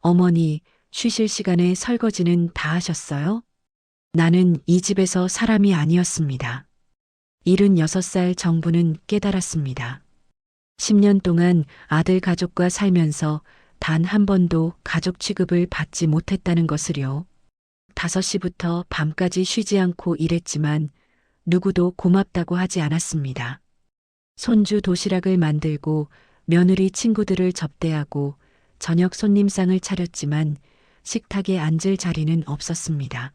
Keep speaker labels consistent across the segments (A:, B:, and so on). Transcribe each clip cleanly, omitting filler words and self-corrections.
A: 어머니, 쉬실 시간에 설거지는 다 하셨어요? 나는 이 집에서 사람이 아니었습니다. 76살 정부는 깨달았습니다. 10년 동안 아들 가족과 살면서 단 한 번도 가족 취급을 받지 못했다는 것을요. 5시부터 밤까지 쉬지 않고 일했지만 누구도 고맙다고 하지 않았습니다. 손주 도시락을 만들고 며느리 친구들을 접대하고 저녁 손님상을 차렸지만 식탁에 앉을 자리는 없었습니다.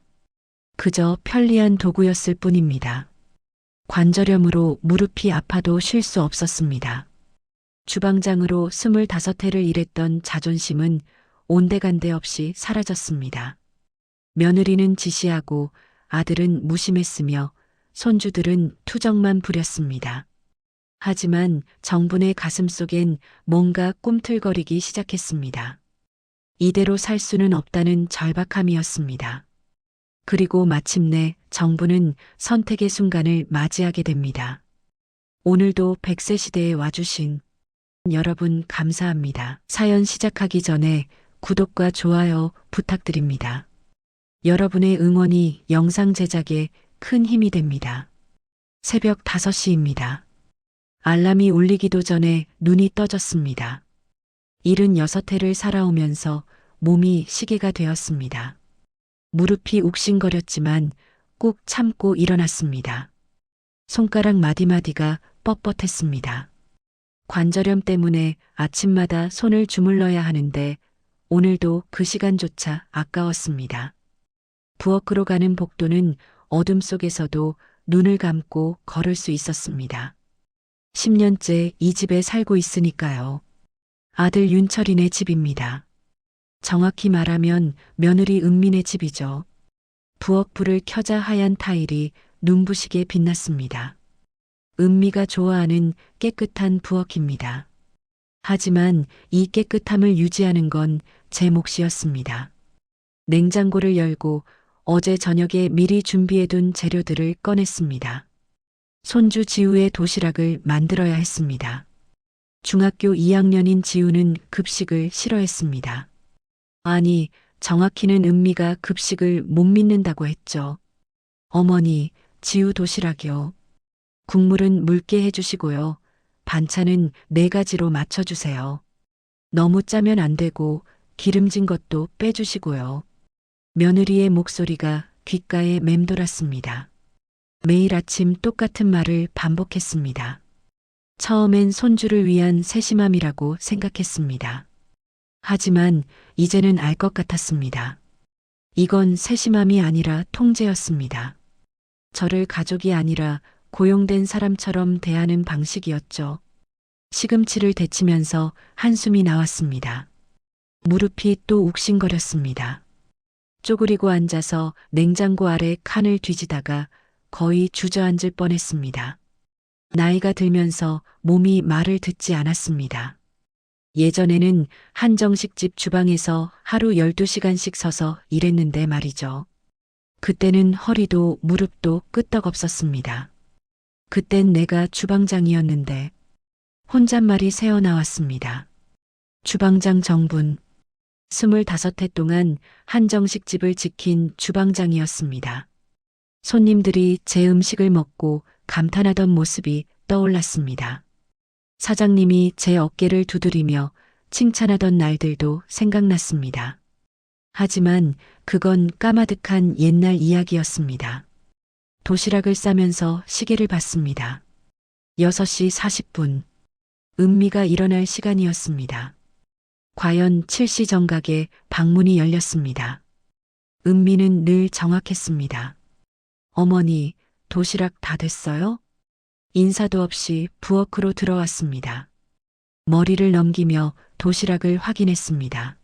A: 그저 편리한 도구였을 뿐입니다. 관절염으로 무릎이 아파도 쉴 수 없었습니다. 주방장으로 25해를 일했던 자존심은 온데간데 없이 사라졌습니다. 며느리는 지시하고 아들은 무심했으며 손주들은 투정만 부렸습니다. 하지만 정분의 가슴속엔 뭔가 꿈틀거리기 시작했습니다. 이대로 살 수는 없다는 절박함이었습니다. 그리고 마침내 정부는 선택의 순간을 맞이하게 됩니다. 오늘도 100세 시대에 와주신 여러분 감사합니다. 사연 시작하기 전에 구독과 좋아요 부탁드립니다. 여러분의 응원이 영상 제작에 큰 힘이 됩니다. 새벽 5시입니다. 알람이 울리기도 전에 눈이 떠졌습니다. 76해를 살아오면서 몸이 시계가 되었습니다. 무릎이 욱신거렸지만 꾹 참고 일어났습니다. 손가락 마디마디가 뻣뻣했습니다. 관절염 때문에 아침마다 손을 주물러야 하는데 오늘도 그 시간조차 아까웠습니다. 부엌으로 가는 복도는 어둠 속에서도 눈을 감고 걸을 수 있었습니다. 10년째 이 집에 살고 있으니까요. 아들 윤철이네 집입니다. 정확히 말하면 며느리 은민의 집이죠. 부엌 불을 켜자 하얀 타일이 눈부시게 빛났습니다. 은미가 좋아하는 깨끗한 부엌입니다. 하지만 이 깨끗함을 유지하는 건 제 몫이었습니다. 냉장고를 열고 어제 저녁에 미리 준비해둔 재료들을 꺼냈습니다. 손주 지우의 도시락을 만들어야 했습니다. 중학교 2학년인 지우는 급식을 싫어했습니다. 아니, 정확히는 은미가 급식을 못 믿는다고 했죠. 어머니, 지우 도시락이요. 국물은 묽게 해주시고요. 반찬은 4가지로 맞춰주세요. 너무 짜면 안 되고 기름진 것도 빼주시고요. 며느리의 목소리가 귓가에 맴돌았습니다. 매일 아침 똑같은 말을 반복했습니다. 처음엔 손주를 위한 세심함이라고 생각했습니다. 하지만 이제는 알 것 같았습니다. 이건 세심함이 아니라 통제였습니다. 저를 가족이 아니라 고용된 사람처럼 대하는 방식이었죠. 시금치를 데치면서 한숨이 나왔습니다. 무릎이 또 욱신거렸습니다. 쪼그리고 앉아서 냉장고 아래 칸을 뒤지다가 거의 주저앉을 뻔했습니다. 나이가 들면서 몸이 말을 듣지 않았습니다. 예전에는 한정식집 주방에서 하루 12시간씩 서서 일했는데 말이죠. 그때는 허리도 무릎도 끄떡없었습니다. 그땐 내가 주방장이었는데 혼잣말이 새어나왔습니다. 주방장 정분. 25해 동안 한정식집을 지킨 주방장이었습니다. 손님들이 제 음식을 먹고 감탄하던 모습이 떠올랐습니다. 사장님이 제 어깨를 두드리며 칭찬하던 날들도 생각났습니다. 하지만 그건 까마득한 옛날 이야기였습니다. 도시락을 싸면서 시계를 봤습니다. 6시 40분. 은미가 일어날 시간이었습니다. 과연 7시 정각에 방문이 열렸습니다. 은미는 늘 정확했습니다. 어머니, 도시락 다 됐어요? 인사도 없이 부엌으로 들어왔습니다. 머리를 넘기며 도시락을 확인했습니다.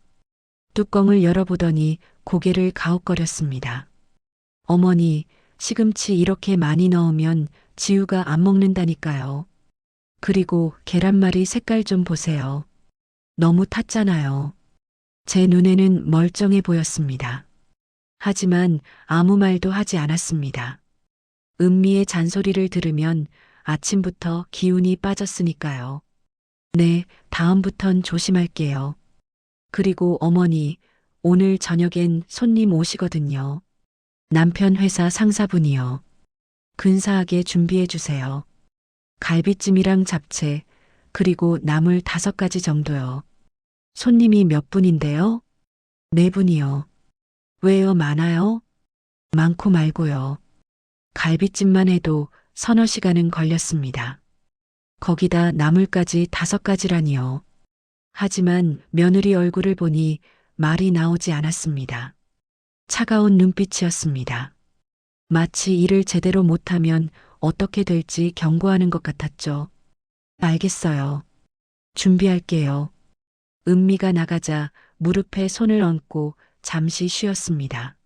A: 뚜껑을 열어보더니 고개를 가웃거렸습니다. 어머니, 시금치 이렇게 많이 넣으면 지우가 안 먹는다니까요. 그리고 계란말이 색깔 좀 보세요. 너무 탔잖아요. 제 눈에는 멀쩡해 보였습니다. 하지만 아무 말도 하지 않았습니다. 은미의 잔소리를 들으면 아침부터 기운이 빠졌으니까요. 네, 다음부턴 조심할게요. 그리고 어머니, 오늘 저녁엔 손님 오시거든요. 남편 회사 상사분이요. 근사하게 준비해 주세요. 갈비찜이랑 잡채, 그리고 나물 5가지 정도요. 손님이 몇 분인데요? 4분이요. 왜요, 많아요? 많고 말고요. 갈비찜만 해도 서너 시간은 걸렸습니다. 거기다 나물까지 5가지라니요. 하지만 며느리 얼굴을 보니 말이 나오지 않았습니다. 차가운 눈빛이었습니다. 마치 일을 제대로 못하면 어떻게 될지 경고하는 것 같았죠. 알겠어요. 준비할게요. 은미가 나가자 무릎에 손을 얹고 잠시 쉬었습니다.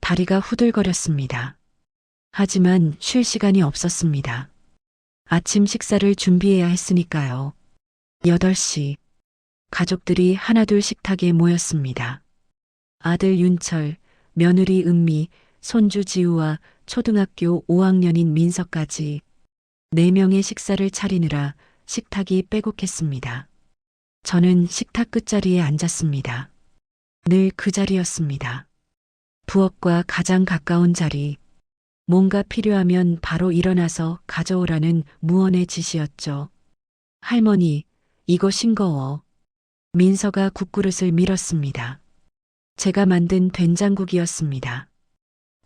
A: 다리가 후들거렸습니다. 하지만 쉴 시간이 없었습니다. 아침 식사를 준비해야 했으니까요. 8시. 가족들이 하나둘 식탁에 모였습니다. 아들 윤철, 며느리 은미, 손주 지우와 초등학교 5학년인 민서까지 4명의 식사를 차리느라 식탁이 빼곡했습니다. 저는 식탁 끝자리에 앉았습니다. 늘 그 자리였습니다. 부엌과 가장 가까운 자리. 뭔가 필요하면 바로 일어나서 가져오라는 무언의 지시였죠. 할머니, 이거 싱거워. 민서가 국그릇을 밀었습니다. 제가 만든 된장국이었습니다.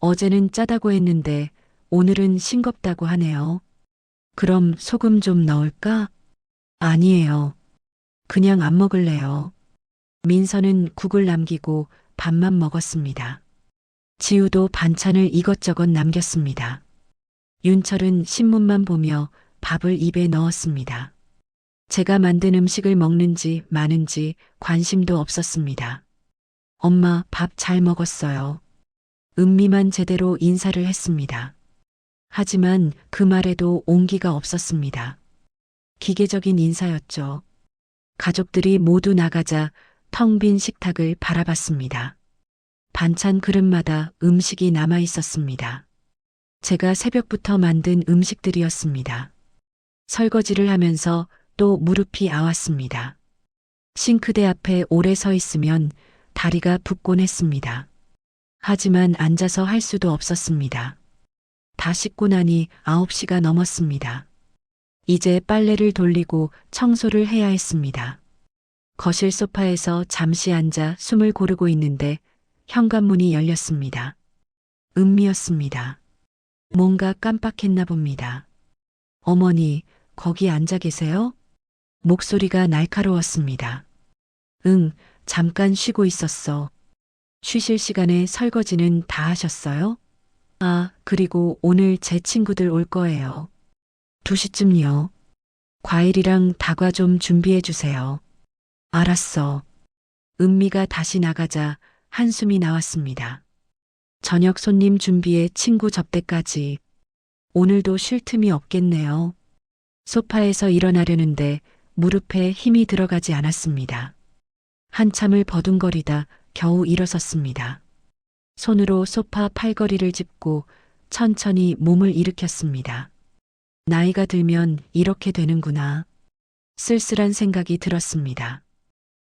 A: 어제는 짜다고 했는데 오늘은 싱겁다고 하네요. 그럼 소금 좀 넣을까? 아니에요. 그냥 안 먹을래요. 민서는 국을 남기고 밥만 먹었습니다. 지우도 반찬을 이것저것 남겼습니다. 윤철은 신문만 보며 밥을 입에 넣었습니다. 제가 만든 음식을 먹는지 마는지 관심도 없었습니다. 엄마, 밥 잘 먹었어요. 은미만 제대로 인사를 했습니다. 하지만 그 말에도 온기가 없었습니다. 기계적인 인사였죠. 가족들이 모두 나가자 텅 빈 식탁을 바라봤습니다. 반찬 그릇마다 음식이 남아 있었습니다. 제가 새벽부터 만든 음식들이었습니다. 설거지를 하면서 또 무릎이 아왔습니다. 싱크대 앞에 오래 서 있으면 다리가 붓곤 했습니다. 하지만 앉아서 할 수도 없었습니다. 다 씻고 나니 9시가 넘었습니다. 이제 빨래를 돌리고 청소를 해야 했습니다. 거실 소파에서 잠시 앉아 숨을 고르고 있는데 현관문이 열렸습니다. 은미였습니다. 뭔가 깜빡했나 봅니다. 어머니, 거기 앉아 계세요? 목소리가 날카로웠습니다. 응, 잠깐 쉬고 있었어. 쉬실 시간에 설거지는 다 하셨어요? 아, 그리고 오늘 제 친구들 올 거예요. 2시쯤요. 과일이랑 다과 좀 준비해 주세요. 알았어. 은미가 다시 나가자 한숨이 나왔습니다. 저녁 손님 준비에 친구 접대까지. 오늘도 쉴 틈이 없겠네요. 소파에서 일어나려는데 무릎에 힘이 들어가지 않았습니다. 한참을 버둥거리다 겨우 일어섰습니다. 손으로 소파 팔걸이를 짚고 천천히 몸을 일으켰습니다. 나이가 들면 이렇게 되는구나. 쓸쓸한 생각이 들었습니다.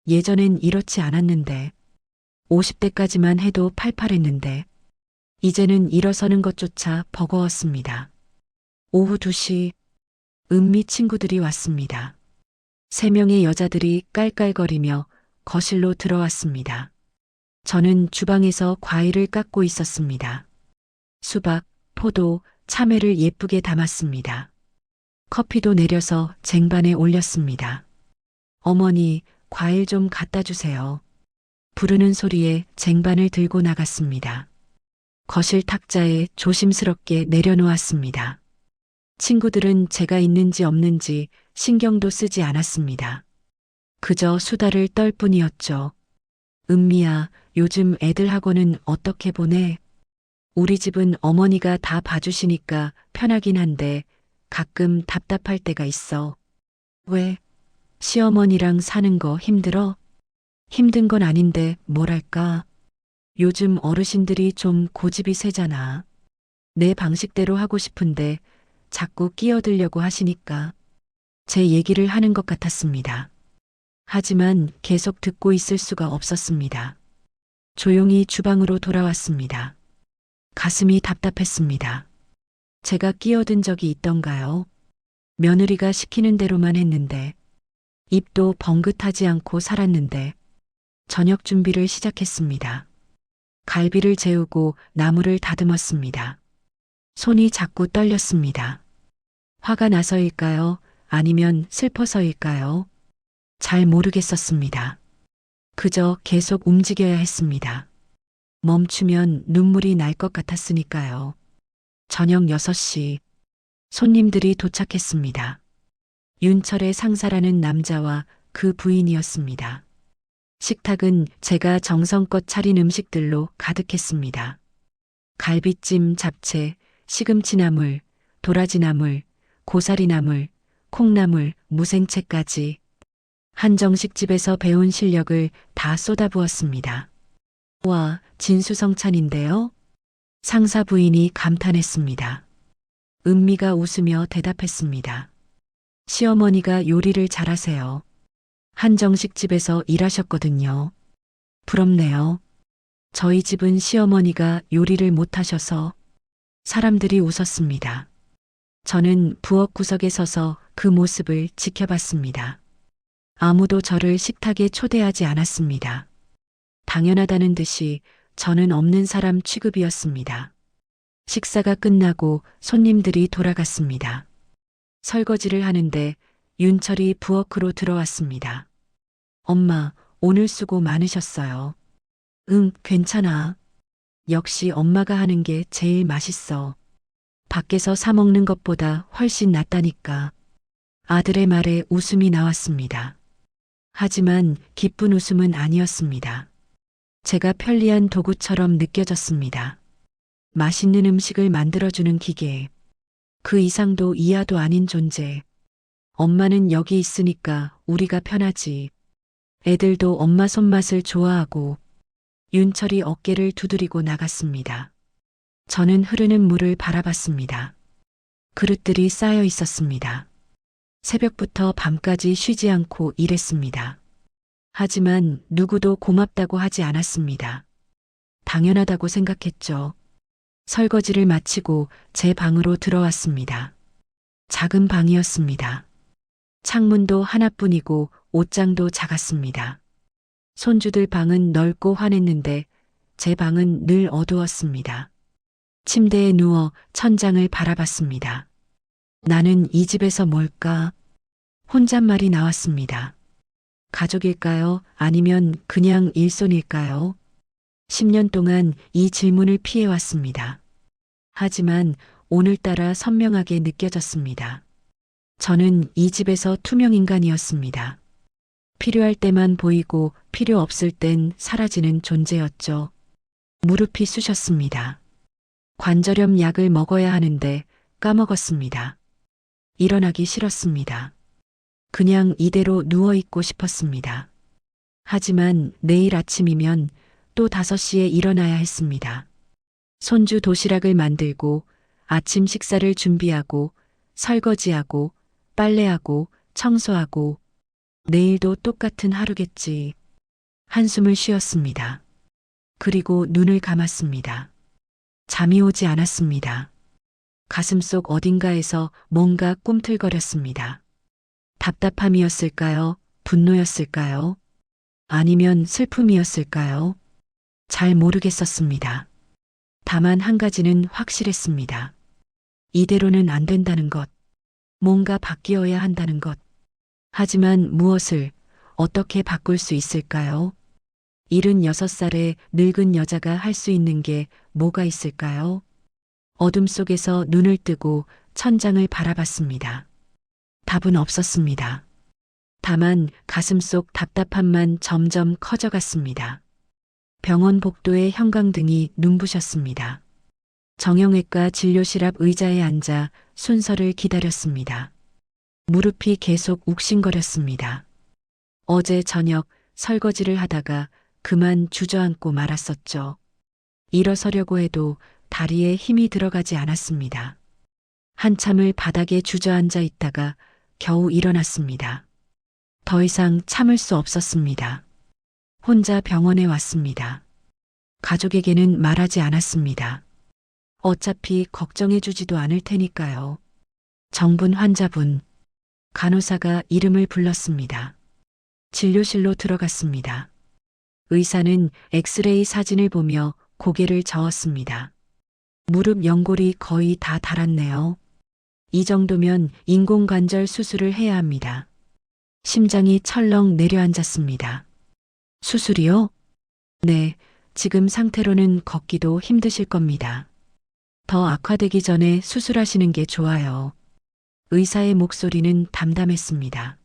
A: 예전엔 이렇지 않았는데, 50대까지만 해도 팔팔했는데, 이제는 일어서는 것조차 버거웠습니다. 오후 2시, 은미 친구들이 왔습니다. 3명의 여자들이 깔깔거리며 거실로 들어왔습니다. 저는 주방에서 과일을 깎고 있었습니다. 수박, 포도, 참외를 예쁘게 담았습니다. 커피도 내려서 쟁반에 올렸습니다. 어머니, 과일 좀 갖다 주세요. 부르는 소리에 쟁반을 들고 나갔습니다. 거실 탁자에 조심스럽게 내려놓았습니다. 친구들은 제가 있는지 없는지 신경도 쓰지 않았습니다. 그저 수다를 떨 뿐이었죠. 은미야, 요즘 애들 학원은 어떻게 보내? 우리 집은 어머니가 다 봐주시니까 편하긴 한데 가끔 답답할 때가 있어. 왜? 시어머니랑 사는 거 힘들어? 힘든 건 아닌데 뭐랄까. 요즘 어르신들이 좀 고집이 세잖아. 내 방식대로 하고 싶은데 자꾸 끼어들려고 하시니까 제 얘기를 하는 것 같았습니다. 하지만 계속 듣고 있을 수가 없었습니다. 조용히 주방으로 돌아왔습니다. 가슴이 답답했습니다. 제가 끼어든 적이 있던가요? 며느리가 시키는 대로만 했는데, 입도 벙긋하지 않고 살았는데, 저녁 준비를 시작했습니다. 갈비를 재우고 나물을 다듬었습니다. 손이 자꾸 떨렸습니다. 화가 나서일까요? 아니면 슬퍼서일까요? 잘 모르겠었습니다. 그저 계속 움직여야 했습니다. 멈추면 눈물이 날 것 같았으니까요. 저녁 6시 손님들이 도착했습니다. 윤철의 상사라는 남자와 그 부인이었습니다. 식탁은 제가 정성껏 차린 음식들로 가득했습니다. 갈비찜, 잡채, 시금치나물, 도라지나물, 고사리나물, 콩나물, 무생채까지 한정식집에서 배운 실력을 다 쏟아부었습니다. 와, 진수성찬인데요? 상사 부인이 감탄했습니다. 은미가 웃으며 대답했습니다. 시어머니가 요리를 잘하세요. 한정식집에서 일하셨거든요. 부럽네요. 저희 집은 시어머니가 요리를 못하셔서 사람들이 웃었습니다. 저는 부엌 구석에 서서 그 모습을 지켜봤습니다. 아무도 저를 식탁에 초대하지 않았습니다. 당연하다는 듯이 저는 없는 사람 취급이었습니다. 식사가 끝나고 손님들이 돌아갔습니다. 설거지를 하는데 윤철이 부엌으로 들어왔습니다. 엄마, 오늘 수고 많으셨어요. 응, 괜찮아. 역시 엄마가 하는 게 제일 맛있어. 밖에서 사 먹는 것보다 훨씬 낫다니까. 아들의 말에 웃음이 나왔습니다. 하지만 기쁜 웃음은 아니었습니다. 제가 편리한 도구처럼 느껴졌습니다. 맛있는 음식을 만들어주는 기계. 그 이상도 이하도 아닌 존재. 엄마는 여기 있으니까 우리가 편하지. 애들도 엄마 손맛을 좋아하고. 윤철이 어깨를 두드리고 나갔습니다. 저는 흐르는 물을 바라봤습니다. 그릇들이 쌓여 있었습니다. 새벽부터 밤까지 쉬지 않고 일했습니다. 하지만 누구도 고맙다고 하지 않았습니다. 당연하다고 생각했죠. 설거지를 마치고 제 방으로 들어왔습니다. 작은 방이었습니다. 창문도 하나뿐이고 옷장도 작았습니다. 손주들 방은 넓고 환했는데 제 방은 늘 어두웠습니다. 침대에 누워 천장을 바라봤습니다. 나는 이 집에서 뭘까? 혼잣말이 나왔습니다. 가족일까요? 아니면 그냥 일손일까요? 10년 동안 이 질문을 피해왔습니다. 하지만 오늘따라 선명하게 느껴졌습니다. 저는 이 집에서 투명인간이었습니다. 필요할 때만 보이고 필요 없을 땐 사라지는 존재였죠. 무릎이 쑤셨습니다. 관절염 약을 먹어야 하는데 까먹었습니다. 일어나기 싫었습니다. 그냥 이대로 누워있고 싶었습니다. 하지만 내일 아침이면 또 5시에 일어나야 했습니다. 손주 도시락을 만들고 아침 식사를 준비하고 설거지하고 빨래하고 청소하고 내일도 똑같은 하루겠지. 한숨을 쉬었습니다. 그리고 눈을 감았습니다. 잠이 오지 않았습니다. 가슴속 어딘가에서 뭔가 꿈틀거렸습니다. 답답함이었을까요? 분노였을까요? 아니면 슬픔이었을까요? 잘 모르겠었습니다. 다만 한 가지는 확실했습니다. 이대로는 안 된다는 것. 뭔가 바뀌어야 한다는 것. 하지만 무엇을, 어떻게 바꿀 수 있을까요? 76살의 늙은 여자가 할 수 있는 게 뭐가 있을까요? 어둠 속에서 눈을 뜨고 천장을 바라봤습니다. 답은 없었습니다. 다만 가슴속 답답함만 점점 커져갔습니다. 병원 복도의 형광등이 눈부셨습니다. 정형외과 진료실 앞 의자에 앉아 순서를 기다렸습니다. 무릎이 계속 욱신거렸습니다. 어제 저녁 설거지를 하다가 그만 주저앉고 말았었죠. 일어서려고 해도 다리에 힘이 들어가지 않았습니다. 한참을 바닥에 주저앉아 있다가 겨우 일어났습니다. 더 이상 참을 수 없었습니다. 혼자 병원에 왔습니다. 가족에게는 말하지 않았습니다. 어차피 걱정해주지도 않을 테니까요. 정분 환자분, 간호사가 이름을 불렀습니다. 진료실로 들어갔습니다. 의사는 엑스레이 사진을 보며 고개를 저었습니다. 무릎 연골이 거의 다 닳았네요. 이 정도면 인공관절 수술을 해야 합니다. 심장이 철렁 내려앉았습니다. 수술이요? 네, 지금 상태로는 걷기도 힘드실 겁니다. 더 악화되기 전에 수술하시는 게 좋아요. 의사의 목소리는 담담했습니다.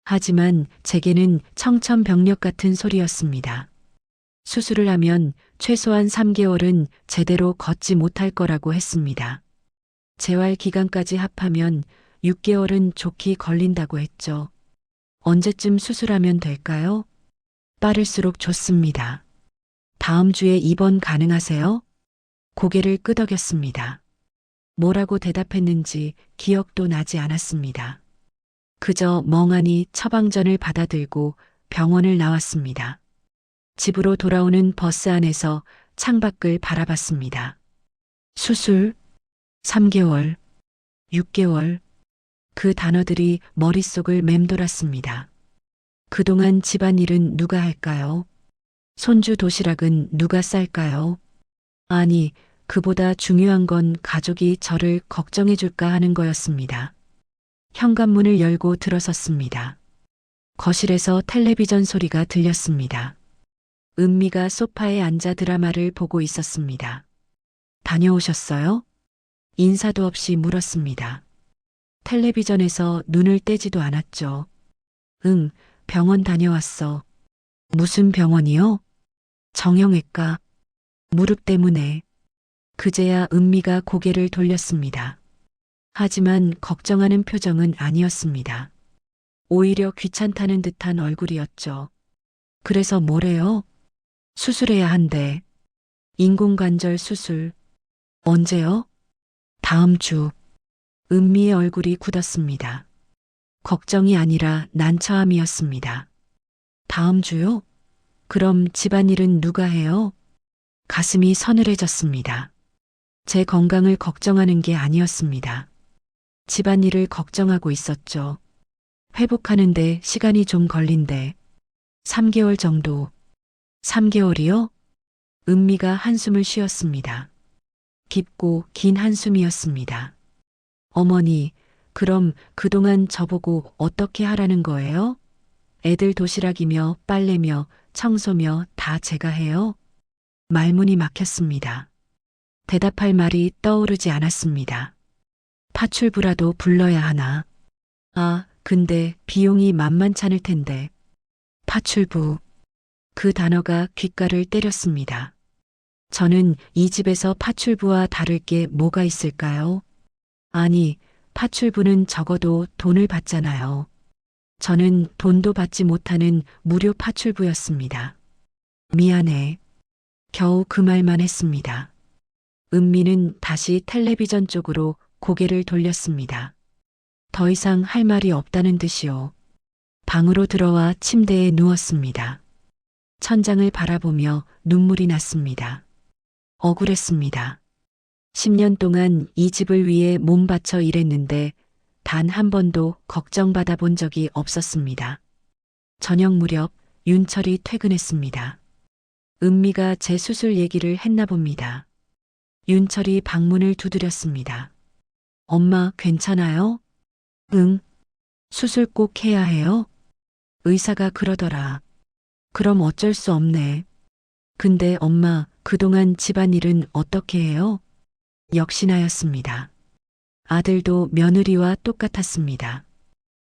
A: 하지만 제게는 청천벽력 같은 소리였습니다. 수술을 하면 최소한 3개월은 제대로 걷지 못할 거라고 했습니다. 재활 기간까지 합하면 6개월은 좋게 걸린다고 했죠. 언제쯤 수술하면 될까요? 빠를수록 좋습니다. 다음 주에 입원 가능하세요? 고개를 끄덕였습니다. 뭐라고 대답했는지 기억도 나지 않았습니다. 그저 멍하니 처방전을 받아들고 병원을 나왔습니다. 집으로 돌아오는 버스 안에서 창밖을 바라봤습니다. 수술, 3개월, 6개월, 그 단어들이 머릿속을 맴돌았습니다. 그동안 집안일은 누가 할까요? 손주 도시락은 누가 쌀까요? 아니, 그보다 중요한 건 가족이 저를 걱정해 줄까 하는 거였습니다. 현관문을 열고 들어섰습니다. 거실에서 텔레비전 소리가 들렸습니다. 은미가 소파에 앉아 드라마를 보고 있었습니다. 다녀오셨어요? 인사도 없이 물었습니다. 텔레비전에서 눈을 떼지도 않았죠. 응, 병원 다녀왔어. 무슨 병원이요? 정형외과. 무릎 때문에. 그제야 은미가 고개를 돌렸습니다. 하지만 걱정하는 표정은 아니었습니다. 오히려 귀찮다는 듯한 얼굴이었죠. 그래서 뭐래요? 수술해야 한대. 인공관절 수술. 언제요? 다음 주. 은미의 얼굴이 굳었습니다. 걱정이 아니라 난처함이었습니다. 다음 주요? 그럼 집안일은 누가 해요? 가슴이 서늘해졌습니다. 제 건강을 걱정하는 게 아니었습니다. 집안일을 걱정하고 있었죠. 회복하는데 시간이 좀 걸린대. 3개월 정도. 3개월이요? 은미가 한숨을 쉬었습니다. 깊고 긴 한숨이었습니다. 어머니, 그럼 그동안 저보고 어떻게 하라는 거예요? 애들 도시락이며 빨래며 청소며 다 제가 해요? 말문이 막혔습니다. 대답할 말이 떠오르지 않았습니다. 파출부라도 불러야 하나? 아, 근데 비용이 만만찮을 텐데. 파출부. 그 단어가 귓가를 때렸습니다. 저는 이 집에서 파출부와 다를 게 뭐가 있을까요? 아니, 파출부는 적어도 돈을 받잖아요. 저는 돈도 받지 못하는 무료 파출부였습니다. 미안해. 겨우 그 말만 했습니다. 은미는 다시 텔레비전 쪽으로 고개를 돌렸습니다. 더 이상 할 말이 없다는 듯이요. 방으로 들어와 침대에 누웠습니다. 천장을 바라보며 눈물이 났습니다. 억울했습니다. 10년 동안 이 집을 위해 몸 바쳐 일했는데 단 한 번도 걱정받아 본 적이 없었습니다. 저녁 무렵 윤철이 퇴근했습니다. 은미가 제 수술 얘기를 했나 봅니다. 윤철이 방문을 두드렸습니다. 엄마 괜찮아요? 응. 수술 꼭 해야 해요? 의사가 그러더라. 그럼 어쩔 수 없네. 근데 엄마, 그동안 집안일은 어떻게 해요? 역시나였습니다. 아들도 며느리와 똑같았습니다.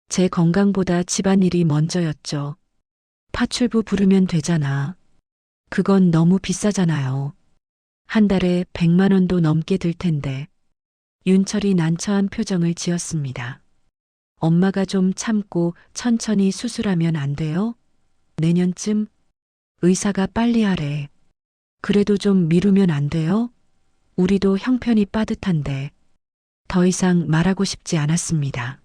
A: 제 건강보다 집안일이 먼저였죠. 파출부 부르면 되잖아. 그건 너무 비싸잖아요. 한 달에 100만 원도 넘게 들 텐데. 윤철이 난처한 표정을 지었습니다. 엄마가 좀 참고 천천히 수술하면 안 돼요? 내년쯤? 의사가 빨리 하래. 그래도 좀 미루면 안 돼요? 우리도 형편이 빠듯한데. 더 이상 말하고 싶지 않았습니다.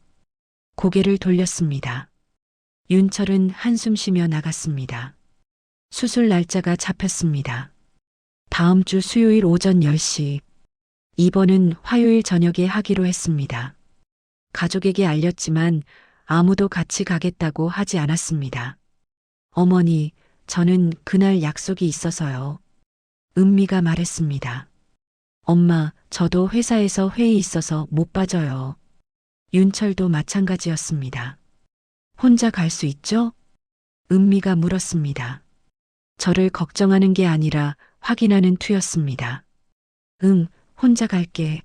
A: 고개를 돌렸습니다. 윤철은 한숨 쉬며 나갔습니다. 수술 날짜가 잡혔습니다. 다음 주 수요일 오전 10시. 입원은 화요일 저녁에 하기로 했습니다. 가족에게 알렸지만 아무도 같이 가겠다고 하지 않았습니다. 어머니, 저는 그날 약속이 있어서요. 은미가 말했습니다. 엄마, 저도 회사에서 회의 있어서 못 빠져요. 윤철도 마찬가지였습니다. 혼자 갈 수 있죠? 은미가 물었습니다. 저를 걱정하는 게 아니라 확인하는 투였습니다. 응, 혼자 갈게.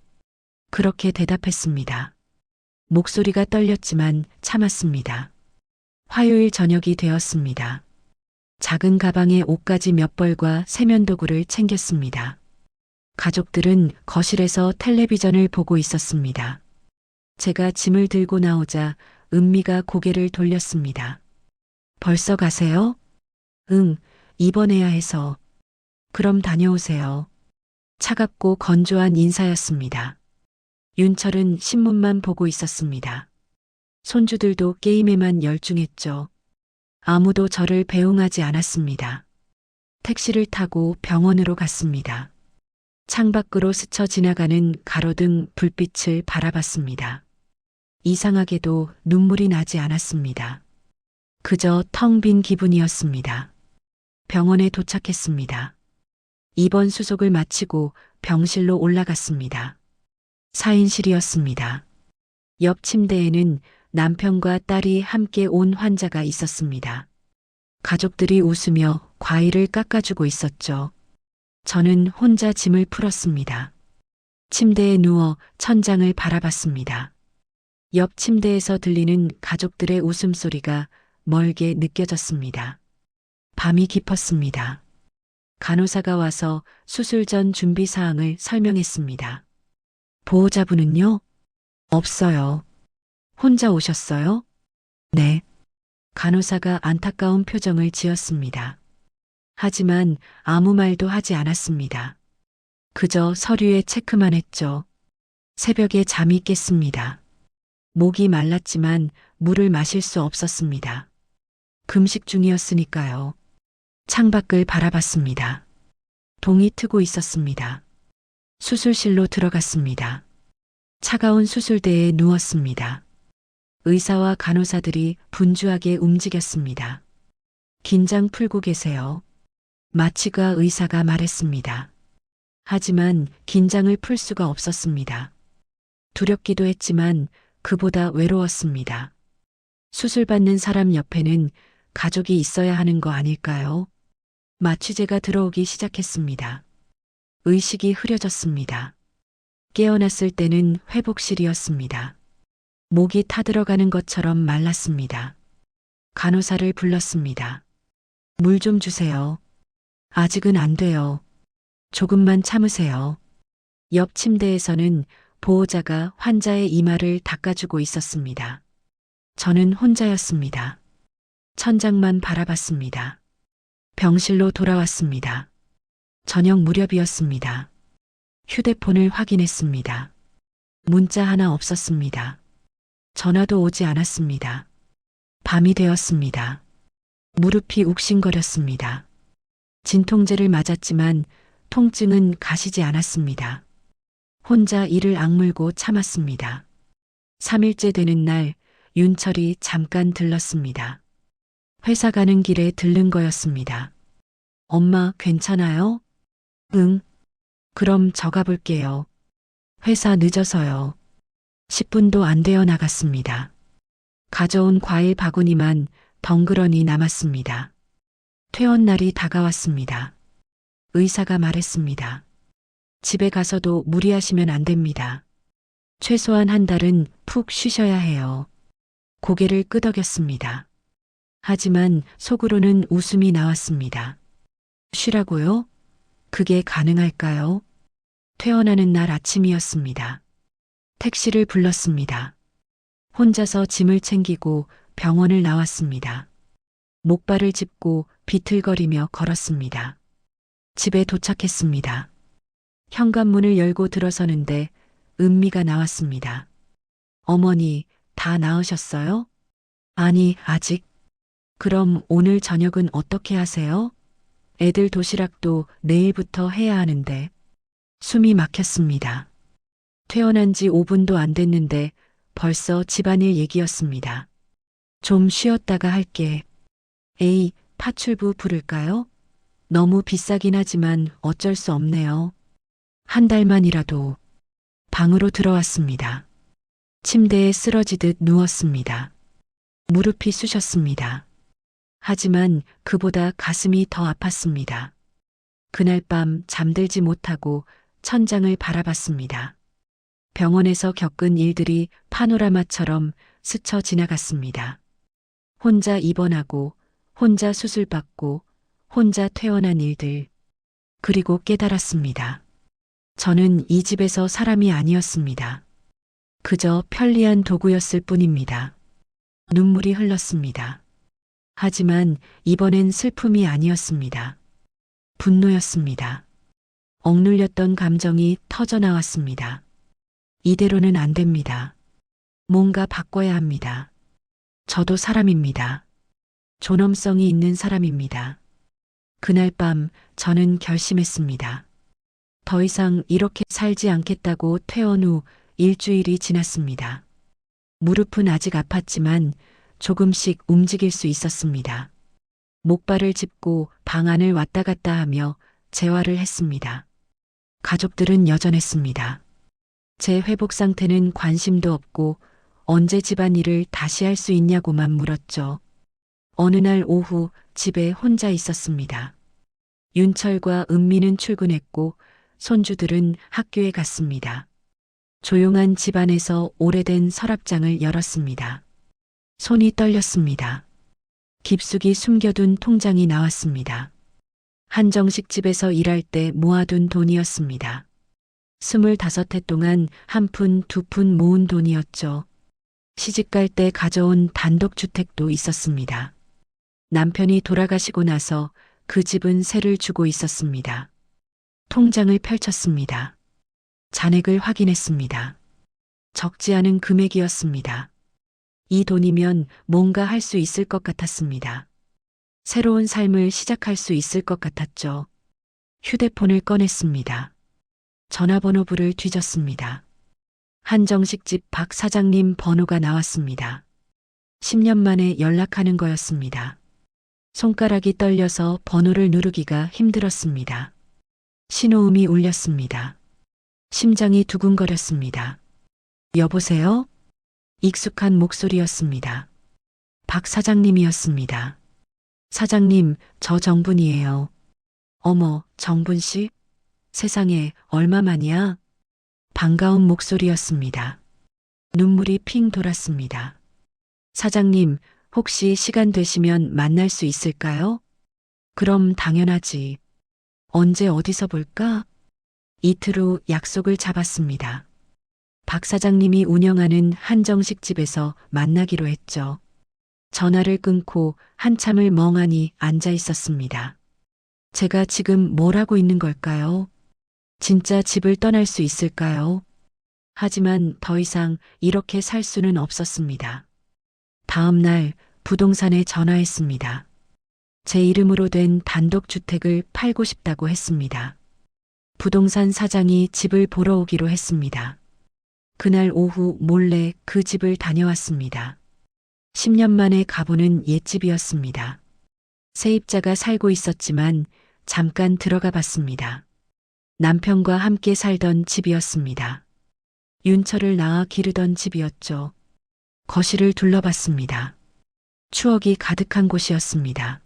A: 그렇게 대답했습니다. 목소리가 떨렸지만 참았습니다. 화요일 저녁이 되었습니다. 작은 가방에 옷가지 몇 벌과 세면도구를 챙겼습니다. 가족들은 거실에서 텔레비전을 보고 있었습니다. 제가 짐을 들고 나오자 은미가 고개를 돌렸습니다. 벌써 가세요? 응, 입원해야 해서. 그럼 다녀오세요. 차갑고 건조한 인사였습니다. 윤철은 신문만 보고 있었습니다. 손주들도 게임에만 열중했죠. 아무도 저를 배웅하지 않았습니다. 택시를 타고 병원으로 갔습니다. 창밖으로 스쳐 지나가는 가로등 불빛을 바라봤습니다. 이상하게도 눈물이 나지 않았습니다. 그저 텅 빈 기분이었습니다. 병원에 도착했습니다. 입원 수속을 마치고 병실로 올라갔습니다. 4인실이었습니다. 옆 침대에는 남편과 딸이 함께 온 환자가 있었습니다. 가족들이 웃으며 과일을 깎아주고 있었죠. 저는 혼자 짐을 풀었습니다. 침대에 누워 천장을 바라봤습니다. 옆 침대에서 들리는 가족들의 웃음소리가 멀게 느껴졌습니다. 밤이 깊었습니다. 간호사가 와서 수술 전 준비 사항을 설명했습니다. 보호자분은요? 없어요. 혼자 오셨어요? 네. 간호사가 안타까운 표정을 지었습니다. 하지만 아무 말도 하지 않았습니다. 그저 서류에 체크만 했죠. 새벽에 잠이 깼습니다. 목이 말랐지만 물을 마실 수 없었습니다. 금식 중이었으니까요. 창밖을 바라봤습니다. 동이 트고 있었습니다. 수술실로 들어갔습니다. 차가운 수술대에 누웠습니다. 의사와 간호사들이 분주하게 움직였습니다. 긴장 풀고 계세요. 마취과 의사가 말했습니다. 하지만 긴장을 풀 수가 없었습니다. 두렵기도 했지만 그보다 외로웠습니다. 수술받는 사람 옆에는 가족이 있어야 하는 거 아닐까요? 마취제가 들어오기 시작했습니다. 의식이 흐려졌습니다. 깨어났을 때는 회복실이었습니다. 목이 타들어가는 것처럼 말랐습니다. 간호사를 불렀습니다. 물 좀 주세요. 아직은 안 돼요. 조금만 참으세요. 옆 침대에서는 보호자가 환자의 이마를 닦아주고 있었습니다. 저는 혼자였습니다. 천장만 바라봤습니다. 병실로 돌아왔습니다. 저녁 무렵이었습니다. 휴대폰을 확인했습니다. 문자 하나 없었습니다. 전화도 오지 않았습니다. 밤이 되었습니다. 무릎이 욱신거렸습니다. 진통제를 맞았지만 통증은 가시지 않았습니다. 혼자 이를 악물고 참았습니다. 3일째 되는 날 윤철이 잠깐 들렀습니다. 회사 가는 길에 들른 거였습니다. 엄마 괜찮아요? 응. 그럼 저 가볼게요. 회사 늦어서요. 10분도 안 되어 나갔습니다. 가져온 과일 바구니만 덩그러니 남았습니다. 퇴원 날이 다가왔습니다. 의사가 말했습니다. 집에 가서도 무리하시면 안 됩니다. 최소한 한 달은 푹 쉬셔야 해요. 고개를 끄덕였습니다. 하지만 속으로는 웃음이 나왔습니다. 쉬라고요? 그게 가능할까요? 퇴원하는 날 아침이었습니다. 택시를 불렀습니다. 혼자서 짐을 챙기고 병원을 나왔습니다. 목발을 짚고 비틀거리며 걸었습니다. 집에 도착했습니다. 현관문을 열고 들어서는데 은미가 나왔습니다. 어머니, 다 나으셨어요? 아니, 아직. 그럼 오늘 저녁은 어떻게 하세요? 애들 도시락도 내일부터 해야 하는데. 숨이 막혔습니다. 퇴원한 지 5분도 안 됐는데 벌써 집안일 얘기였습니다. 좀 쉬었다가 할게. 에이, 파출부 부를까요? 너무 비싸긴 하지만 어쩔 수 없네요. 한 달만이라도. 방으로 들어왔습니다. 침대에 쓰러지듯 누웠습니다. 무릎이 쑤셨습니다. 하지만 그보다 가슴이 더 아팠습니다. 그날 밤 잠들지 못하고 천장을 바라봤습니다. 병원에서 겪은 일들이 파노라마처럼 스쳐 지나갔습니다. 혼자 입원하고, 혼자 수술받고, 혼자 퇴원한 일들. 그리고 깨달았습니다. 저는 이 집에서 사람이 아니었습니다. 그저 편리한 도구였을 뿐입니다. 눈물이 흘렀습니다. 하지만 이번엔 슬픔이 아니었습니다. 분노였습니다. 억눌렸던 감정이 터져 나왔습니다. 이대로는 안 됩니다. 뭔가 바꿔야 합니다. 저도 사람입니다. 존엄성이 있는 사람입니다. 그날 밤 저는 결심했습니다. 더 이상 이렇게 살지 않겠다고 퇴원 후 일주일이 지났습니다. 무릎은 아직 아팠지만 조금씩 움직일 수 있었습니다. 목발을 짚고 방 안을 왔다 갔다 하며 재활을 했습니다. 가족들은 여전했습니다. 제 회복 상태는 관심도 없고 언제 집안일을 다시 할 수 있냐고만 물었죠. 어느 날 오후 집에 혼자 있었습니다. 윤철과 은미는 출근했고 손주들은 학교에 갔습니다. 조용한 집안에서 오래된 서랍장을 열었습니다. 손이 떨렸습니다. 깊숙이 숨겨둔 통장이 나왔습니다. 한정식 집에서 일할 때 모아둔 돈이었습니다. 25해 동안 한 푼, 두 푼 모은 돈이었죠. 시집갈 때 가져온 단독주택도 있었습니다. 남편이 돌아가시고 나서 그 집은 세를 주고 있었습니다. 통장을 펼쳤습니다. 잔액을 확인했습니다. 적지 않은 금액이었습니다. 이 돈이면 뭔가 할 수 있을 것 같았습니다. 새로운 삶을 시작할 수 있을 것 같았죠. 휴대폰을 꺼냈습니다. 전화번호부를 뒤졌습니다. 한정식집 박 사장님 번호가 나왔습니다. 10년 만에 연락하는 거였습니다. 손가락이 떨려서 번호를 누르기가 힘들었습니다. 신호음이 울렸습니다. 심장이 두근거렸습니다. 여보세요? 익숙한 목소리였습니다. 박 사장님이었습니다. 사장님, 저 정분이에요. 어머, 정분 씨? 세상에, 얼마만이야? 반가운 목소리였습니다. 눈물이 핑 돌았습니다. 사장님, 혹시 시간 되시면 만날 수 있을까요? 그럼 당연하지. 언제 어디서 볼까? 이틀 후 약속을 잡았습니다. 박 사장님이 운영하는 한정식 집에서 만나기로 했죠. 전화를 끊고 한참을 멍하니 앉아 있었습니다. 제가 지금 뭘 하고 있는 걸까요? 진짜 집을 떠날 수 있을까요? 하지만 더 이상 이렇게 살 수는 없었습니다. 다음 날 부동산에 전화했습니다. 제 이름으로 된 단독주택을 팔고 싶다고 했습니다. 부동산 사장이 집을 보러 오기로 했습니다. 그날 오후 몰래 그 집을 다녀왔습니다. 10년 만에 가보는 옛집이었습니다. 세입자가 살고 있었지만 잠깐 들어가 봤습니다. 남편과 함께 살던 집이었습니다. 윤철을 낳아 기르던 집이었죠. 거실을 둘러봤습니다. 추억이 가득한 곳이었습니다.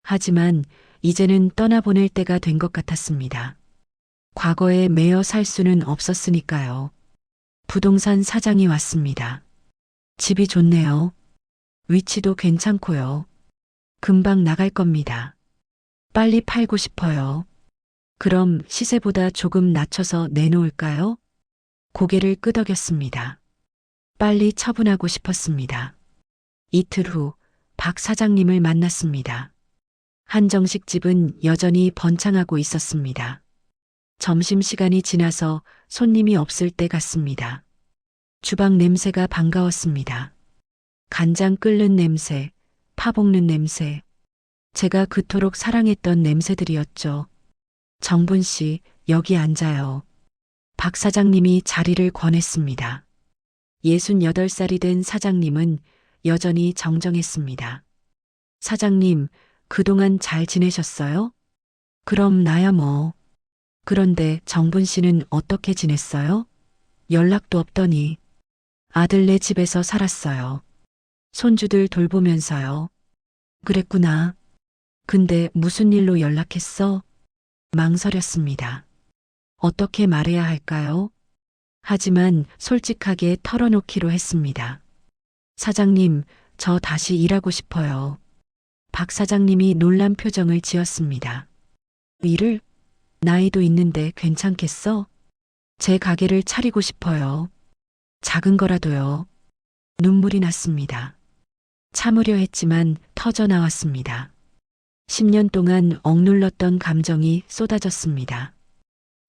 A: 하지만 이제는 떠나보낼 때가 된 것 같았습니다. 과거에 매여 살 수는 없었으니까요. 부동산 사장이 왔습니다. 집이 좋네요. 위치도 괜찮고요. 금방 나갈 겁니다. 빨리 팔고 싶어요. 그럼 시세보다 조금 낮춰서 내놓을까요? 고개를 끄덕였습니다. 빨리 처분하고 싶었습니다. 이틀 후 박 사장님을 만났습니다. 한정식 집은 여전히 번창하고 있었습니다. 점심시간이 지나서 손님이 없을 때 같습니다. 주방 냄새가 반가웠습니다. 간장 끓는 냄새, 파볶는 냄새. 제가 그토록 사랑했던 냄새들이었죠. 정분 씨, 여기 앉아요. 박 사장님이 자리를 권했습니다. 68살이 된 사장님은 여전히 정정했습니다. 사장님, 그동안 잘 지내셨어요? 그럼 나야 뭐. 그런데 정분 씨는 어떻게 지냈어요? 연락도 없더니. 아들네 집에서 살았어요. 손주들 돌보면서요. 그랬구나. 근데 무슨 일로 연락했어? 망설였습니다. 어떻게 말해야 할까요? 하지만 솔직하게 털어놓기로 했습니다. 사장님, 저 다시 일하고 싶어요. 박 사장님이 놀란 표정을 지었습니다. 일을? 나이도 있는데 괜찮겠어? 제 가게를 차리고 싶어요. 작은 거라도요. 눈물이 났습니다. 참으려 했지만 터져 나왔습니다. 10년 동안 억눌렀던 감정이 쏟아졌습니다.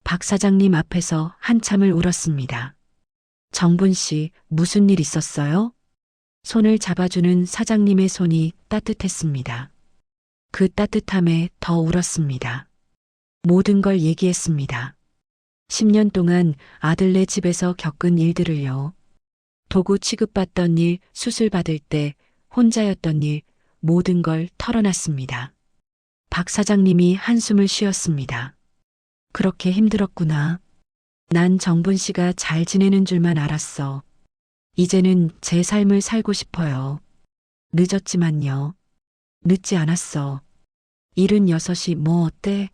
A: 박 사장님 앞에서 한참을 울었습니다. 정분 씨, 무슨 일 있었어요? 손을 잡아주는 사장님의 손이 따뜻했습니다. 그 따뜻함에 더 울었습니다. 모든 걸 얘기했습니다. 10년 동안 아들네 집에서 겪은 일들을요. 도구 취급받던 일, 수술 받을 때 혼자였던 일, 모든 걸 털어놨습니다. 박 사장님이 한숨을 쉬었습니다. 그렇게 힘들었구나. 난 정분 씨가 잘 지내는 줄만 알았어. 이제는 제 삶을 살고 싶어요. 늦었지만요. 늦지 않았어. 76이 뭐 어때?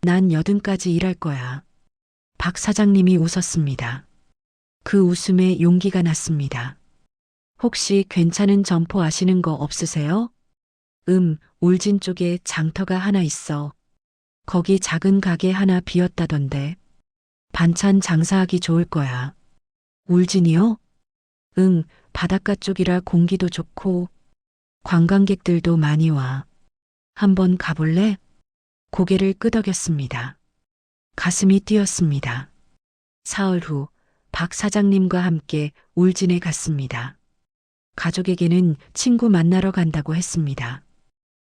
A: 난 80까지 일할 거야. 박 사장님이 웃었습니다. 그 웃음에 용기가 났습니다. 혹시 괜찮은 점포 아시는 거 없으세요? 울진 쪽에 장터가 하나 있어. 거기 작은 가게 하나 비었다던데. 반찬 장사하기 좋을 거야. 울진이요? 응, 바닷가 쪽이라 공기도 좋고 관광객들도 많이 와. 한번 가볼래? 고개를 끄덕였습니다. 가슴이 뛰었습니다. 사흘 후 박 사장님과 함께 울진에 갔습니다. 가족에게는 친구 만나러 간다고 했습니다.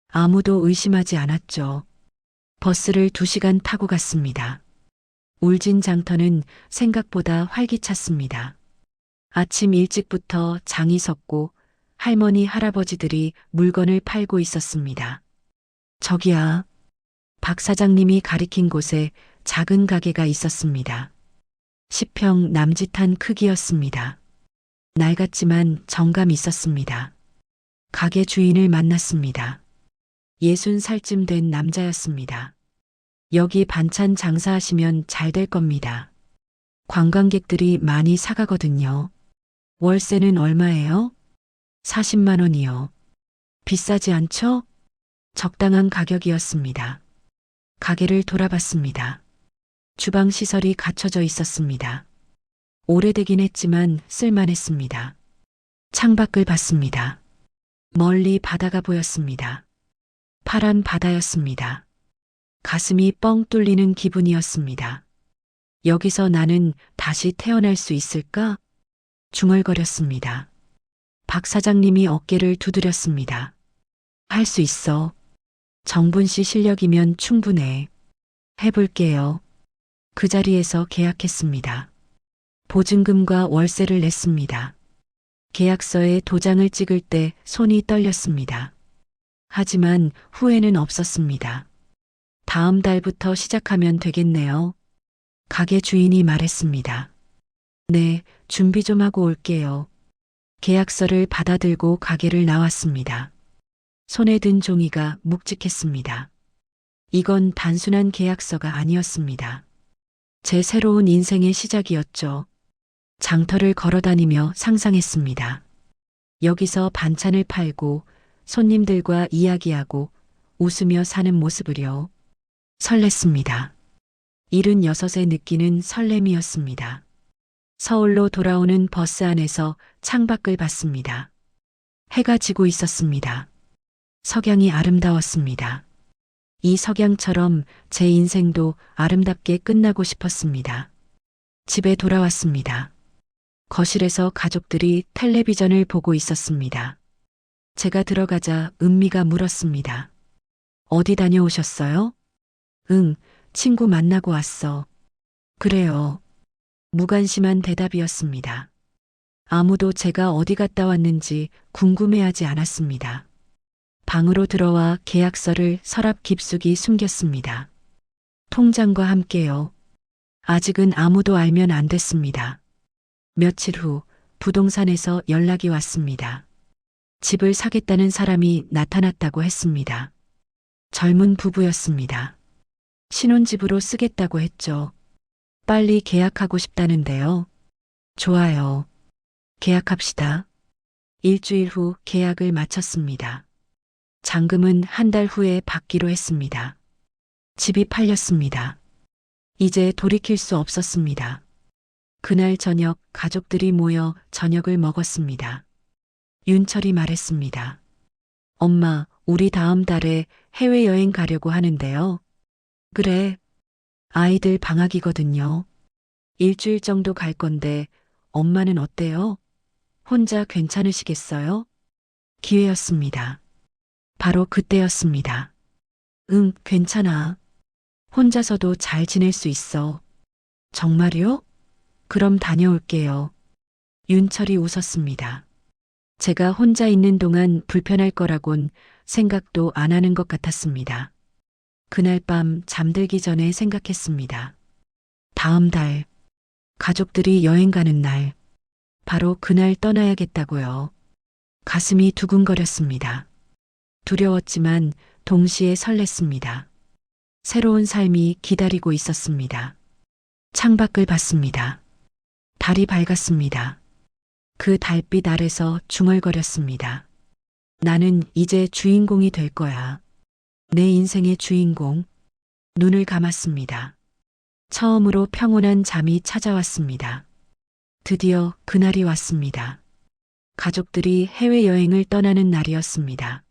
A: 아무도 의심하지 않았죠. 버스를 2시간 타고 갔습니다. 울진 장터는 생각보다 활기찼습니다. 아침 일찍부터 장이 섰고 할머니, 할아버지들이 물건을 팔고 있었습니다. 저기야. 박 사장님이 가리킨 곳에 작은 가게가 있었습니다. 10평 남짓한 크기였습니다. 낡았지만 정감 있었습니다. 가게 주인을 만났습니다. 60살쯤 된 남자였습니다. 여기 반찬 장사하시면 잘 될 겁니다. 관광객들이 많이 사가거든요. 월세는 얼마예요? 40만 원이요. 비싸지 않죠? 적당한 가격이었습니다. 가게를 돌아봤습니다. 주방 시설이 갖춰져 있었습니다. 오래되긴 했지만 쓸만했습니다. 창밖을 봤습니다. 멀리 바다가 보였습니다. 파란 바다였습니다. 가슴이 뻥 뚫리는 기분이었습니다. 여기서 나는 다시 태어날 수 있을까? 중얼거렸습니다. 박 사장님이 어깨를 두드렸습니다. 할 수 있어. 정분 씨 실력이면 충분해. 해볼게요. 그 자리에서 계약했습니다. 보증금과 월세를 냈습니다. 계약서에 도장을 찍을 때 손이 떨렸습니다. 하지만 후회는 없었습니다. 다음 달부터 시작하면 되겠네요. 가게 주인이 말했습니다. 네, 준비 좀 하고 올게요. 계약서를 받아들고 가게를 나왔습니다. 손에 든 종이가 묵직했습니다. 이건 단순한 계약서가 아니었습니다. 제 새로운 인생의 시작이었죠. 장터를 걸어다니며 상상했습니다. 여기서 반찬을 팔고 손님들과 이야기하고 웃으며 사는 모습을요. 설렜습니다. 76에 느끼는 설렘이었습니다. 서울로 돌아오는 버스 안에서 창밖을 봤습니다. 해가 지고 있었습니다. 석양이 아름다웠습니다. 이 석양처럼 제 인생도 아름답게 끝나고 싶었습니다. 집에 돌아왔습니다. 거실에서 가족들이 텔레비전을 보고 있었습니다. 제가 들어가자 은미가 물었습니다. 어디 다녀오셨어요? 응, 친구 만나고 왔어. 그래요. 무관심한 대답이었습니다. 아무도 제가 어디 갔다 왔는지 궁금해하지 않았습니다. 방으로 들어와 계약서를 서랍 깊숙이 숨겼습니다. 통장과 함께요. 아직은 아무도 알면 안 됐습니다. 며칠 후 부동산에서 연락이 왔습니다. 집을 사겠다는 사람이 나타났다고 했습니다. 젊은 부부였습니다. 신혼집으로 쓰겠다고 했죠. 빨리 계약하고 싶다는데요. 좋아요. 계약합시다. 일주일 후 계약을 마쳤습니다. 잔금은 한 달 후에 받기로 했습니다. 집이 팔렸습니다. 이제 돌이킬 수 없었습니다. 그날 저녁 가족들이 모여 저녁을 먹었습니다. 윤철이 말했습니다. 엄마, 우리 다음 달에 해외여행 가려고 하는데요. 그래. 아이들 방학이거든요. 일주일 정도 갈 건데 엄마는 어때요? 혼자 괜찮으시겠어요? 기회였습니다. 바로 그때였습니다. 응, 괜찮아. 혼자서도 잘 지낼 수 있어. 정말요? 그럼 다녀올게요. 윤철이 웃었습니다. 제가 혼자 있는 동안 불편할 거라곤 생각도 안 하는 것 같았습니다. 그날 밤 잠들기 전에 생각했습니다. 다음 달, 가족들이 여행 가는 날, 바로 그날 떠나야겠다고요. 가슴이 두근거렸습니다. 두려웠지만 동시에 설렜습니다. 새로운 삶이 기다리고 있었습니다. 창밖을 봤습니다. 달이 밝았습니다. 그 달빛 아래서 중얼거렸습니다. 나는 이제 주인공이 될 거야. 내 인생의 주인공. 눈을 감았습니다. 처음으로 평온한 잠이 찾아왔습니다. 드디어 그날이 왔습니다. 가족들이 해외여행을 떠나는 날이었습니다.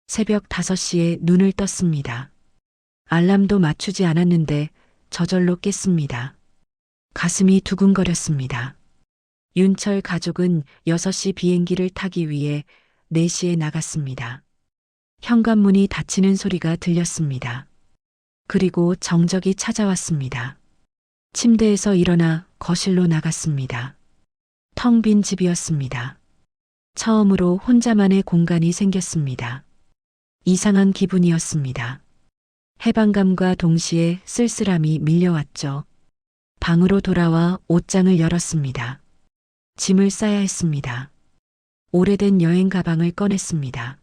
A: 새벽 5시에 눈을 떴습니다. 알람도 맞추지 않았는데 저절로 깼습니다. 가슴이 두근거렸습니다. 윤철 가족은 6시 비행기를 타기 위해 4시에 나갔습니다. 현관문이 닫히는 소리가 들렸습니다. 그리고 정적이 찾아왔습니다. 침대에서 일어나 거실로 나갔습니다. 텅 빈 집이었습니다. 처음으로 혼자만의 공간이 생겼습니다. 이상한 기분이었습니다. 해방감과 동시에 쓸쓸함이 밀려왔죠. 방으로 돌아와 옷장을 열었습니다. 짐을 싸야 했습니다. 오래된 여행 가방을 꺼냈습니다.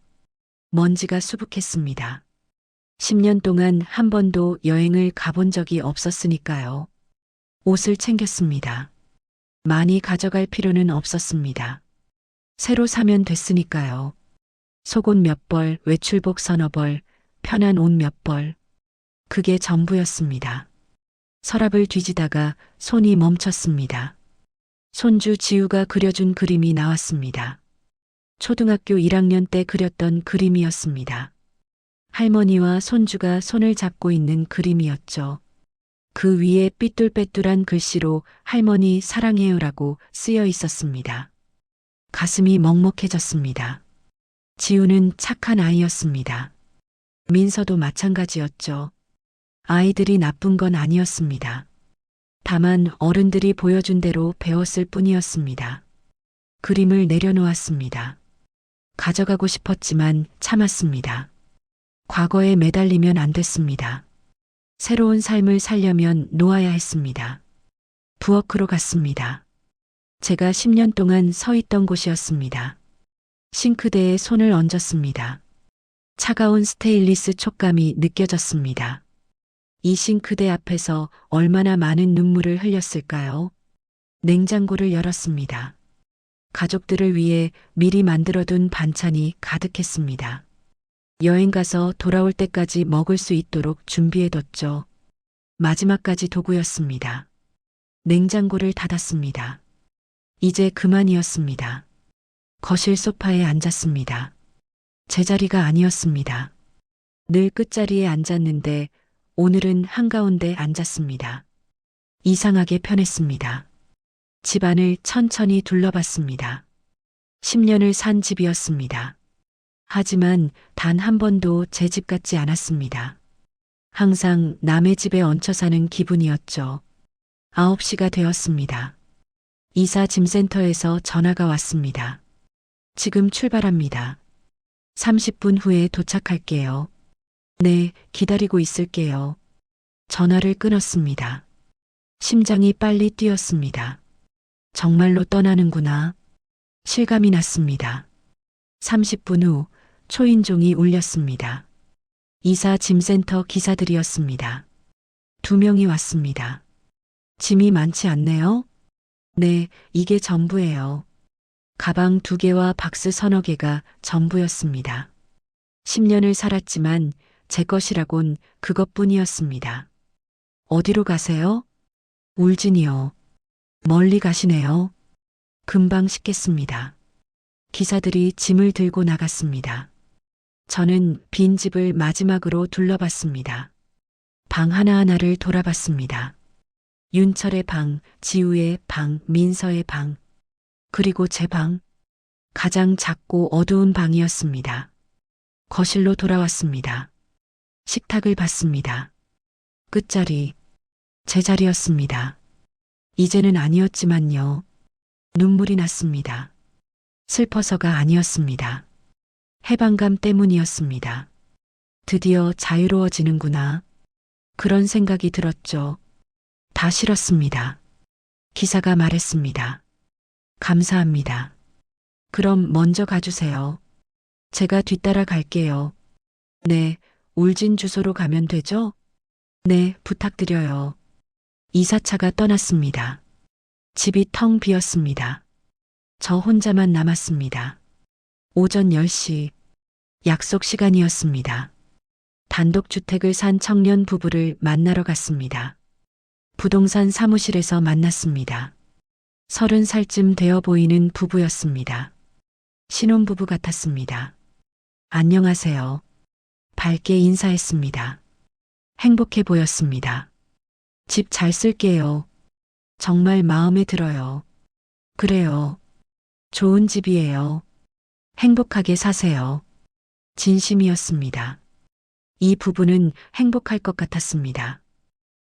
A: 먼지가 수북했습니다. 10년 동안 한 번도 여행을 가본 적이 없었으니까요. 옷을 챙겼습니다. 많이 가져갈 필요는 없었습니다. 새로 사면 됐으니까요. 속옷 몇 벌, 외출복 서너 벌, 편한 옷 몇 벌. 그게 전부였습니다. 서랍을 뒤지다가 손이 멈췄습니다. 손주 지우가 그려준 그림이 나왔습니다. 초등학교 1학년 때 그렸던 그림이었습니다. 할머니와 손주가 손을 잡고 있는 그림이었죠. 그 위에 삐뚤빼뚤한 글씨로 할머니 사랑해요라고 쓰여 있었습니다. 가슴이 먹먹해졌습니다. 지우는 착한 아이였습니다. 민서도 마찬가지였죠. 아이들이 나쁜 건 아니었습니다. 다만 어른들이 보여준 대로 배웠을 뿐이었습니다. 그림을 내려놓았습니다. 가져가고 싶었지만 참았습니다. 과거에 매달리면 안 됐습니다. 새로운 삶을 살려면 놓아야 했습니다. 부엌으로 갔습니다. 제가 10년 동안 서 있던 곳이었습니다. 싱크대에 손을 얹었습니다. 차가운 스테인리스 촉감이 느껴졌습니다. 이 싱크대 앞에서 얼마나 많은 눈물을 흘렸을까요? 냉장고를 열었습니다. 가족들을 위해 미리 만들어둔 반찬이 가득했습니다. 여행 가서 돌아올 때까지 먹을 수 있도록 준비해뒀죠. 마지막까지 도구였습니다. 냉장고를 닫았습니다. 이제 그만이었습니다. 거실 소파에 앉았습니다. 제자리가 아니었습니다. 늘 끝자리에 앉았는데 오늘은 한가운데 앉았습니다. 이상하게 편했습니다. 집안을 천천히 둘러봤습니다. 10년을 산 집이었습니다. 하지만 단 한 번도 제 집 같지 않았습니다. 항상 남의 집에 얹혀 사는 기분이었죠. 9시가 되었습니다. 이사 짐센터에서 전화가 왔습니다. 지금 출발합니다. 30분 후에 도착할게요. 네, 기다리고 있을게요. 전화를 끊었습니다. 심장이 빨리 뛰었습니다. 정말로 떠나는구나. 실감이 났습니다. 30분 후 초인종이 울렸습니다. 이사 짐센터 기사들이었습니다. 2명이 왔습니다. 짐이 많지 않네요? 네, 이게 전부예요. 가방 2개와 박스 서너 개가 전부였습니다. 10년을 살았지만 제 것이라곤 그것뿐이었습니다. 어디로 가세요? 울진이요. 멀리 가시네요. 금방 씻겠습니다. 기사들이 짐을 들고 나갔습니다. 저는 빈 집을 마지막으로 둘러봤습니다. 방 하나하나를 돌아봤습니다. 윤철의 방, 지우의 방, 민서의 방, 그리고 제 방, 가장 작고 어두운 방이었습니다. 거실로 돌아왔습니다. 식탁을 봤습니다. 끝자리, 제 자리였습니다. 이제는 아니었지만요. 눈물이 났습니다. 슬퍼서가 아니었습니다. 해방감 때문이었습니다. 드디어 자유로워지는구나. 그런 생각이 들었죠. 다 싫었습니다. 기사가 말했습니다. 감사합니다. 그럼 먼저 가주세요. 제가 뒤따라 갈게요. 네, 울진 주소로 가면 되죠? 네, 부탁드려요. 이사차가 떠났습니다. 집이 텅 비었습니다. 저 혼자만 남았습니다. 오전 10시, 약속 시간이었습니다. 단독주택을 산 청년 부부를 만나러 갔습니다. 부동산 사무실에서 만났습니다. 30살쯤 되어 보이는 부부였습니다. 신혼부부 같았습니다. 안녕하세요. 밝게 인사했습니다. 행복해 보였습니다. 집 잘 쓸게요. 정말 마음에 들어요. 그래요. 좋은 집이에요. 행복하게 사세요. 진심이었습니다. 이 부부는 행복할 것 같았습니다.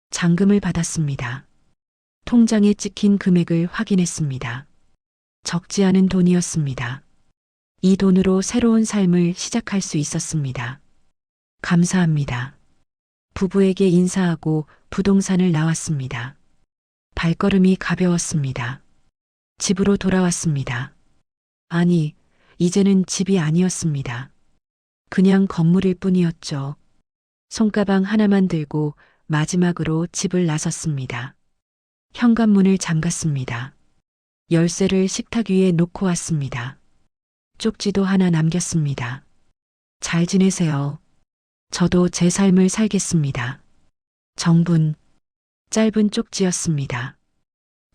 A: 잔금을 받았습니다. 통장에 찍힌 금액을 확인했습니다. 적지 않은 돈이었습니다. 이 돈으로 새로운 삶을 시작할 수 있었습니다. 감사합니다. 부부에게 인사하고 부동산을 나왔습니다. 발걸음이 가벼웠습니다. 집으로 돌아왔습니다. 아니, 이제는 집이 아니었습니다. 그냥 건물일 뿐이었죠. 손가방 하나만 들고 마지막으로 집을 나섰습니다. 현관문을 잠갔습니다. 열쇠를 식탁 위에 놓고 왔습니다. 쪽지도 하나 남겼습니다. 잘 지내세요. 저도 제 삶을 살겠습니다. 정분. 짧은 쪽지였습니다.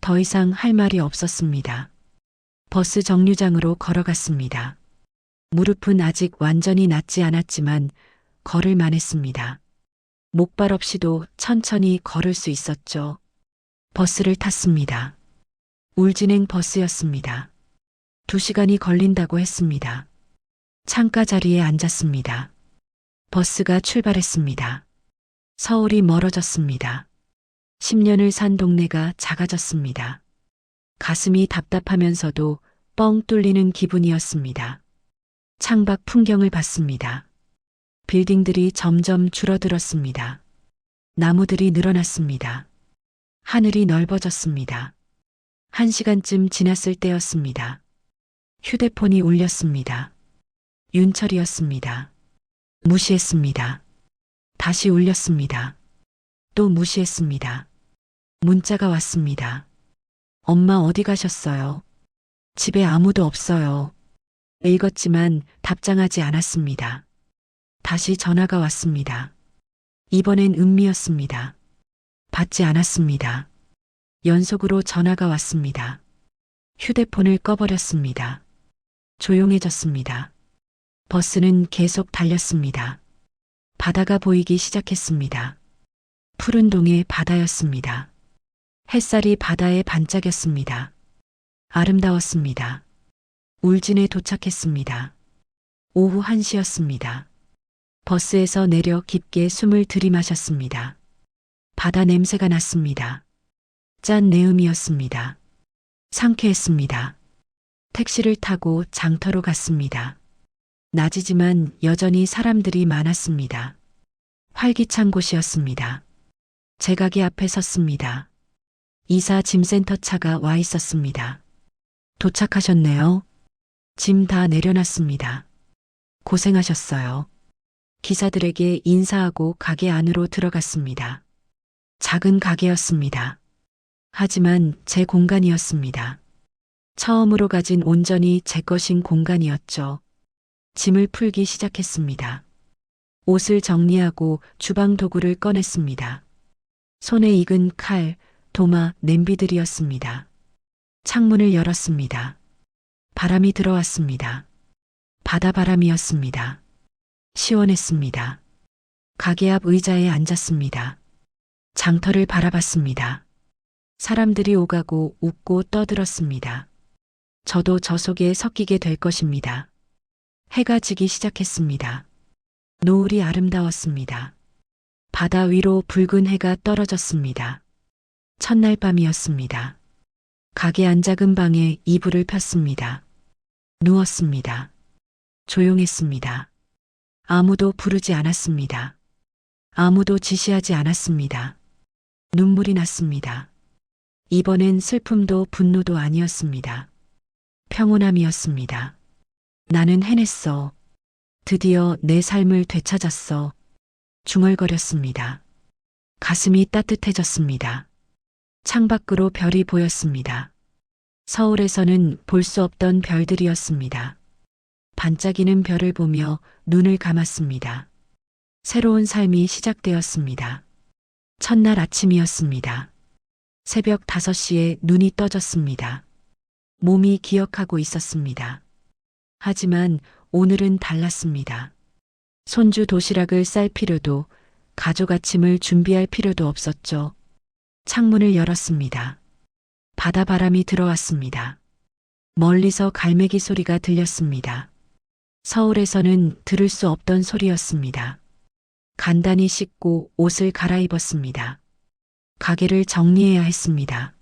A: 더 이상 할 말이 없었습니다. 버스 정류장으로 걸어갔습니다. 무릎은 아직 완전히 낫지 않았지만 걸을 만했습니다. 목발 없이도 천천히 걸을 수 있었죠. 버스를 탔습니다. 울진행 버스였습니다. 2시간이 걸린다고 했습니다. 창가 자리에 앉았습니다. 버스가 출발했습니다. 서울이 멀어졌습니다. 10년을 산 동네가 작아졌습니다. 가슴이 답답하면서도 뻥 뚫리는 기분이었습니다. 창밖 풍경을 봤습니다. 빌딩들이 점점 줄어들었습니다. 나무들이 늘어났습니다. 하늘이 넓어졌습니다. 1시간쯤 지났을 때였습니다. 휴대폰이 울렸습니다. 윤철이었습니다. 무시했습니다. 다시 울렸습니다. 또 무시했습니다. 문자가 왔습니다. 엄마 어디 가셨어요? 집에 아무도 없어요. 읽었지만 답장하지 않았습니다. 다시 전화가 왔습니다. 이번엔 은미였습니다. 받지 않았습니다. 연속으로 전화가 왔습니다. 휴대폰을 꺼버렸습니다. 조용해졌습니다. 버스는 계속 달렸습니다. 바다가 보이기 시작했습니다. 푸른 동의 바다였습니다. 햇살이 바다에 반짝였습니다. 아름다웠습니다. 울진에 도착했습니다. 오후 1시였습니다. 버스에서 내려 깊게 숨을 들이마셨습니다. 바다 냄새가 났습니다. 짠 내음이었습니다. 상쾌했습니다. 택시를 타고 장터로 갔습니다. 낮이지만 여전히 사람들이 많았습니다. 활기찬 곳이었습니다. 제 가게 앞에 섰습니다. 이사 짐센터 차가 와 있었습니다. 도착하셨네요. 짐 다 내려놨습니다. 고생하셨어요. 기사들에게 인사하고 가게 안으로 들어갔습니다. 작은 가게였습니다. 하지만 제 공간이었습니다. 처음으로 가진 온전히 제 것인 공간이었죠. 짐을 풀기 시작했습니다. 옷을 정리하고 주방 도구를 꺼냈습니다. 손에 익은 칼, 도마, 냄비들이었습니다. 창문을 열었습니다. 바람이 들어왔습니다. 바다바람이었습니다. 시원했습니다. 가게 앞 의자에 앉았습니다. 장터를 바라봤습니다. 사람들이 오가고 웃고 떠들었습니다. 저도 저 속에 섞이게 될 것입니다. 해가 지기 시작했습니다. 노을이 아름다웠습니다. 바다 위로 붉은 해가 떨어졌습니다. 첫날 밤이었습니다. 가게 안 작은 방에 이불을 폈습니다. 누웠습니다. 조용했습니다. 아무도 부르지 않았습니다. 아무도 지시하지 않았습니다. 눈물이 났습니다. 이번엔 슬픔도 분노도 아니었습니다. 평온함이었습니다. 나는 해냈어. 드디어 내 삶을 되찾았어. 중얼거렸습니다. 가슴이 따뜻해졌습니다. 창밖으로 별이 보였습니다. 서울에서는 볼 수 없던 별들이었습니다. 반짝이는 별을 보며 눈을 감았습니다. 새로운 삶이 시작되었습니다. 첫날 아침이었습니다. 새벽 5시에 눈이 떠졌습니다. 몸이 기억하고 있었습니다. 하지만 오늘은 달랐습니다. 손주 도시락을 쌀 필요도, 가족 아침을 준비할 필요도 없었죠. 창문을 열었습니다. 바다 바람이 들어왔습니다. 멀리서 갈매기 소리가 들렸습니다. 서울에서는 들을 수 없던 소리였습니다. 간단히 씻고 옷을 갈아입었습니다. 가게를 정리해야 했습니다.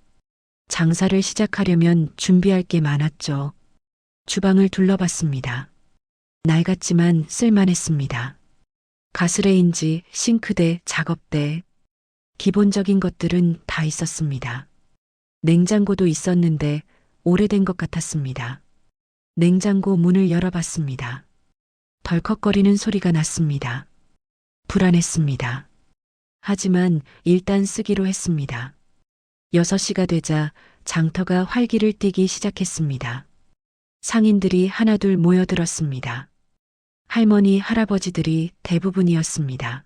A: 장사를 시작하려면 준비할 게 많았죠. 주방을 둘러봤습니다. 낡았지만 쓸만했습니다. 가스레인지, 싱크대, 작업대, 기본적인 것들은 다 있었습니다. 냉장고도 있었는데 오래된 것 같았습니다. 냉장고 문을 열어봤습니다. 덜컥거리는 소리가 났습니다. 불안했습니다. 하지만 일단 쓰기로 했습니다. 6시가 되자 장터가 활기를 띠기 시작했습니다. 상인들이 하나둘 모여들었습니다. 할머니, 할아버지들이 대부분이었습니다.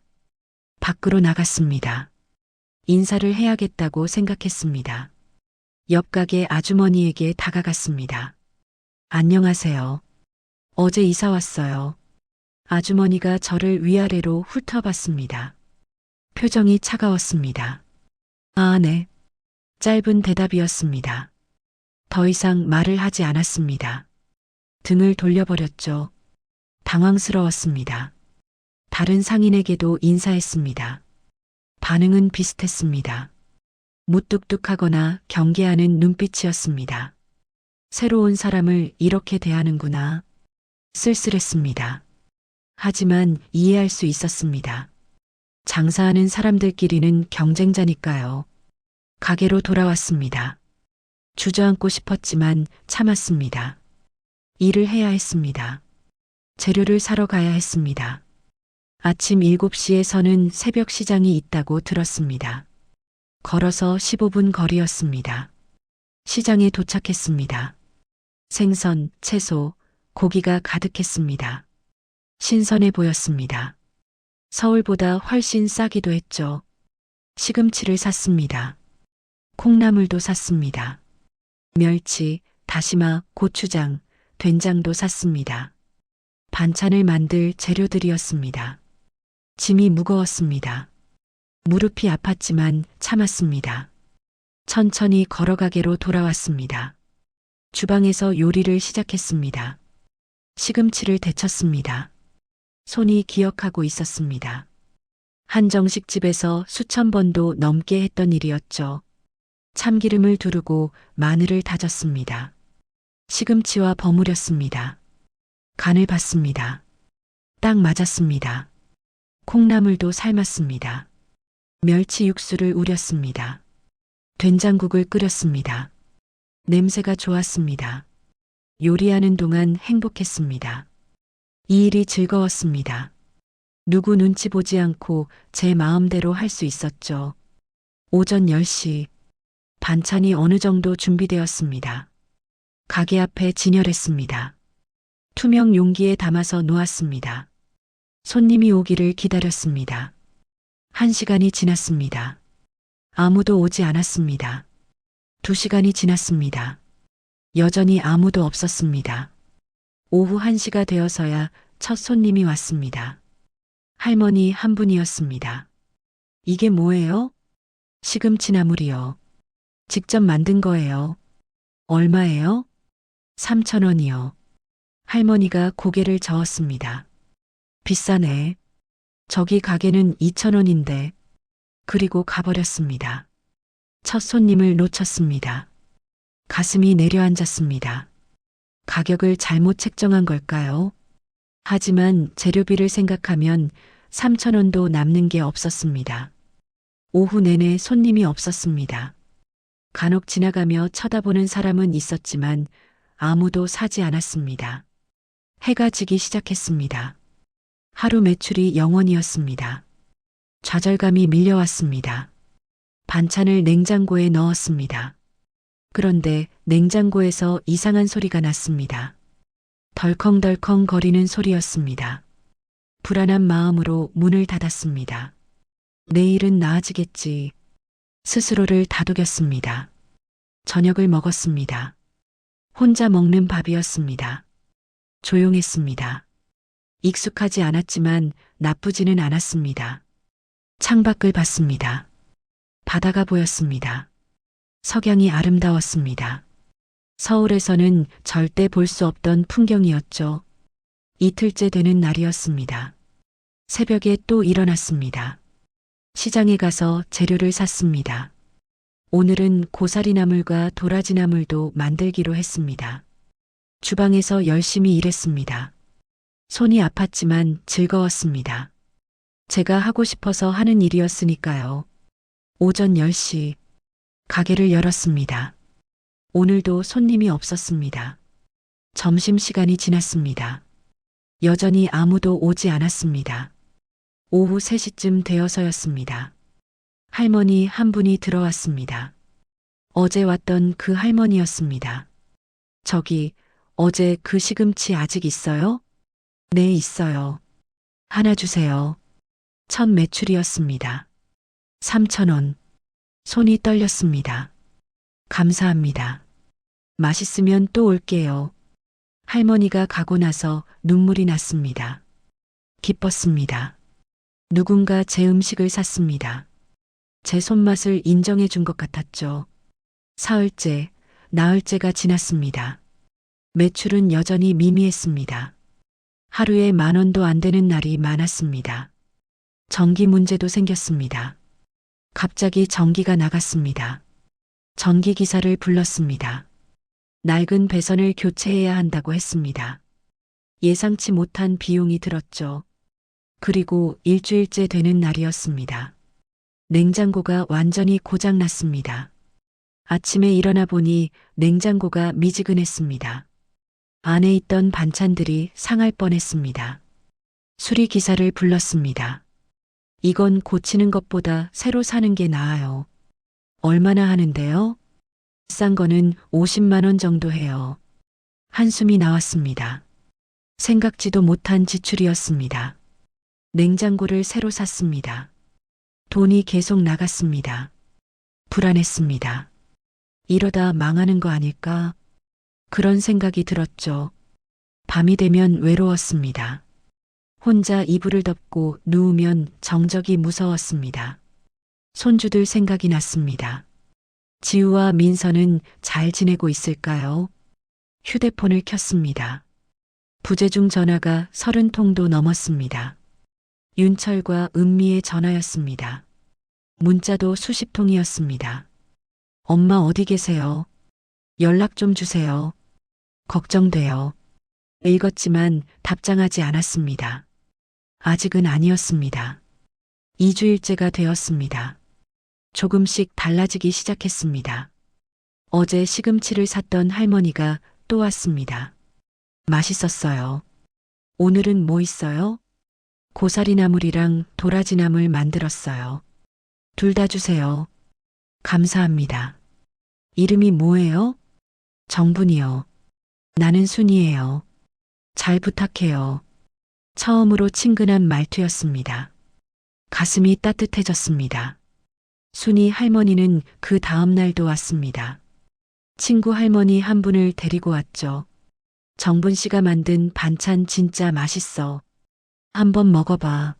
A: 밖으로 나갔습니다. 인사를 해야겠다고 생각했습니다. 옆 가게 아주머니에게 다가갔습니다. 안녕하세요. 어제 이사 왔어요. 아주머니가 저를 위아래로 훑어봤습니다. 표정이 차가웠습니다. 아, 네. 짧은 대답이었습니다. 더 이상 말을 하지 않았습니다. 등을 돌려버렸죠. 당황스러웠습니다. 다른 상인에게도 인사했습니다. 반응은 비슷했습니다. 무뚝뚝하거나 경계하는 눈빛이었습니다. 새로운 사람을 이렇게 대하는구나. 쓸쓸했습니다. 하지만 이해할 수 있었습니다. 장사하는 사람들끼리는 경쟁자니까요. 가게로 돌아왔습니다. 주저앉고 싶었지만 참았습니다. 일을 해야 했습니다. 재료를 사러 가야 했습니다. 아침 7시에서는 새벽 시장이 있다고 들었습니다. 걸어서 15분 거리였습니다. 시장에 도착했습니다. 생선, 채소, 고기가 가득했습니다. 신선해 보였습니다. 서울보다 훨씬 싸기도 했죠. 시금치를 샀습니다. 콩나물도 샀습니다. 멸치, 다시마, 고추장, 된장도 샀습니다. 반찬을 만들 재료들이었습니다. 짐이 무거웠습니다. 무릎이 아팠지만 참았습니다. 천천히 걸어가게로 돌아왔습니다. 주방에서 요리를 시작했습니다. 시금치를 데쳤습니다. 손이 기억하고 있었습니다. 한정식 집에서 수천 번도 넘게 했던 일이었죠. 참기름을 두르고 마늘을 다졌습니다. 시금치와 버무렸습니다. 간을 봤습니다. 딱 맞았습니다. 콩나물도 삶았습니다. 멸치 육수를 우렸습니다. 된장국을 끓였습니다. 냄새가 좋았습니다. 요리하는 동안 행복했습니다. 이 일이 즐거웠습니다. 누구 눈치 보지 않고 제 마음대로 할 수 있었죠. 오전 10시 반찬이 어느 정도 준비되었습니다. 가게 앞에 진열했습니다. 투명 용기에 담아서 놓았습니다. 손님이 오기를 기다렸습니다. 1시간이 지났습니다. 아무도 오지 않았습니다. 2시간이 지났습니다. 여전히 아무도 없었습니다. 오후 1시가 되어서야 첫 손님이 왔습니다. 할머니 한 분이었습니다. 이게 뭐예요? 시금치 나물이요. 직접 만든 거예요. 얼마예요? 3,000원이요. 할머니가 고개를 저었습니다. 비싸네. 저기 가게는 2,000원인데. 그리고 가버렸습니다. 첫 손님을 놓쳤습니다. 가슴이 내려앉았습니다. 가격을 잘못 책정한 걸까요? 하지만 재료비를 생각하면 3,000원도 남는 게 없었습니다. 오후 내내 손님이 없었습니다. 간혹 지나가며 쳐다보는 사람은 있었지만 아무도 사지 않았습니다. 해가 지기 시작했습니다. 하루 매출이 0원이었습니다. 좌절감이 밀려왔습니다. 반찬을 냉장고에 넣었습니다. 그런데 냉장고에서 이상한 소리가 났습니다. 덜컹덜컹 거리는 소리였습니다. 불안한 마음으로 문을 닫았습니다. 내일은 나아지겠지. 스스로를 다독였습니다. 저녁을 먹었습니다. 혼자 먹는 밥이었습니다. 조용했습니다. 익숙하지 않았지만 나쁘지는 않았습니다. 창밖을 봤습니다. 바다가 보였습니다. 석양이 아름다웠습니다. 서울에서는 절대 볼 수 없던 풍경이었죠. 이틀째 되는 날이었습니다. 새벽에 또 일어났습니다. 시장에 가서 재료를 샀습니다. 오늘은 고사리나물과 도라지나물도 만들기로 했습니다. 주방에서 열심히 일했습니다. 손이 아팠지만 즐거웠습니다. 제가 하고 싶어서 하는 일이었으니까요. 오전 10시 가게를 열었습니다. 오늘도 손님이 없었습니다. 점심시간이 지났습니다. 여전히 아무도 오지 않았습니다. 오후 3시쯤 되어서였습니다. 할머니 한 분이 들어왔습니다. 어제 왔던 그 할머니였습니다. 저기, 어제 그 시금치 아직 있어요? 네, 있어요. 하나 주세요. 첫 매출이었습니다. 3,000원. 손이 떨렸습니다. 감사합니다. 맛있으면 또 올게요. 할머니가 가고 나서 눈물이 났습니다. 기뻤습니다. 누군가 제 음식을 샀습니다. 제 손맛을 인정해 준 것 같았죠. 사흘째, 나흘째가 지났습니다. 매출은 여전히 미미했습니다. 하루에 10,000원도 안 되는 날이 많았습니다. 전기 문제도 생겼습니다. 갑자기 전기가 나갔습니다. 전기기사를 불렀습니다. 낡은 배선을 교체해야 한다고 했습니다. 예상치 못한 비용이 들었죠. 그리고 일주일째 되는 날이었습니다. 냉장고가 완전히 고장났습니다. 아침에 일어나 보니 냉장고가 미지근했습니다. 안에 있던 반찬들이 상할 뻔했습니다. 수리기사를 불렀습니다. 이건 고치는 것보다 새로 사는 게 나아요. 얼마나 하는데요? 비싼 거는 50만 원 정도 해요. 한숨이 나왔습니다. 생각지도 못한 지출이었습니다. 냉장고를 새로 샀습니다. 돈이 계속 나갔습니다. 불안했습니다. 이러다 망하는 거 아닐까? 그런 생각이 들었죠. 밤이 되면 외로웠습니다. 혼자 이불을 덮고 누우면 정적이 무서웠습니다. 손주들 생각이 났습니다. 지우와 민서는 잘 지내고 있을까요? 휴대폰을 켰습니다. 부재중 전화가 30통도 넘었습니다. 윤철과 은미의 전화였습니다. 문자도 수십 통이었습니다. 엄마 어디 계세요? 연락 좀 주세요. 걱정돼요. 읽었지만 답장하지 않았습니다. 아직은 아니었습니다. 2주일째가 되었습니다. 조금씩 달라지기 시작했습니다. 어제 시금치를 샀던 할머니가 또 왔습니다. 맛있었어요. 오늘은 뭐 있어요? 고사리 나물이랑 도라지 나물 만들었어요. 둘 다 주세요. 감사합니다. 이름이 뭐예요? 정분이요. 나는 순이에요. 잘 부탁해요. 처음으로 친근한 말투였습니다. 가슴이 따뜻해졌습니다. 순이 할머니는 그 다음 날도 왔습니다. 친구 할머니 한 분을 데리고 왔죠. 정분 씨가 만든 반찬 진짜 맛있어. 한번 먹어봐.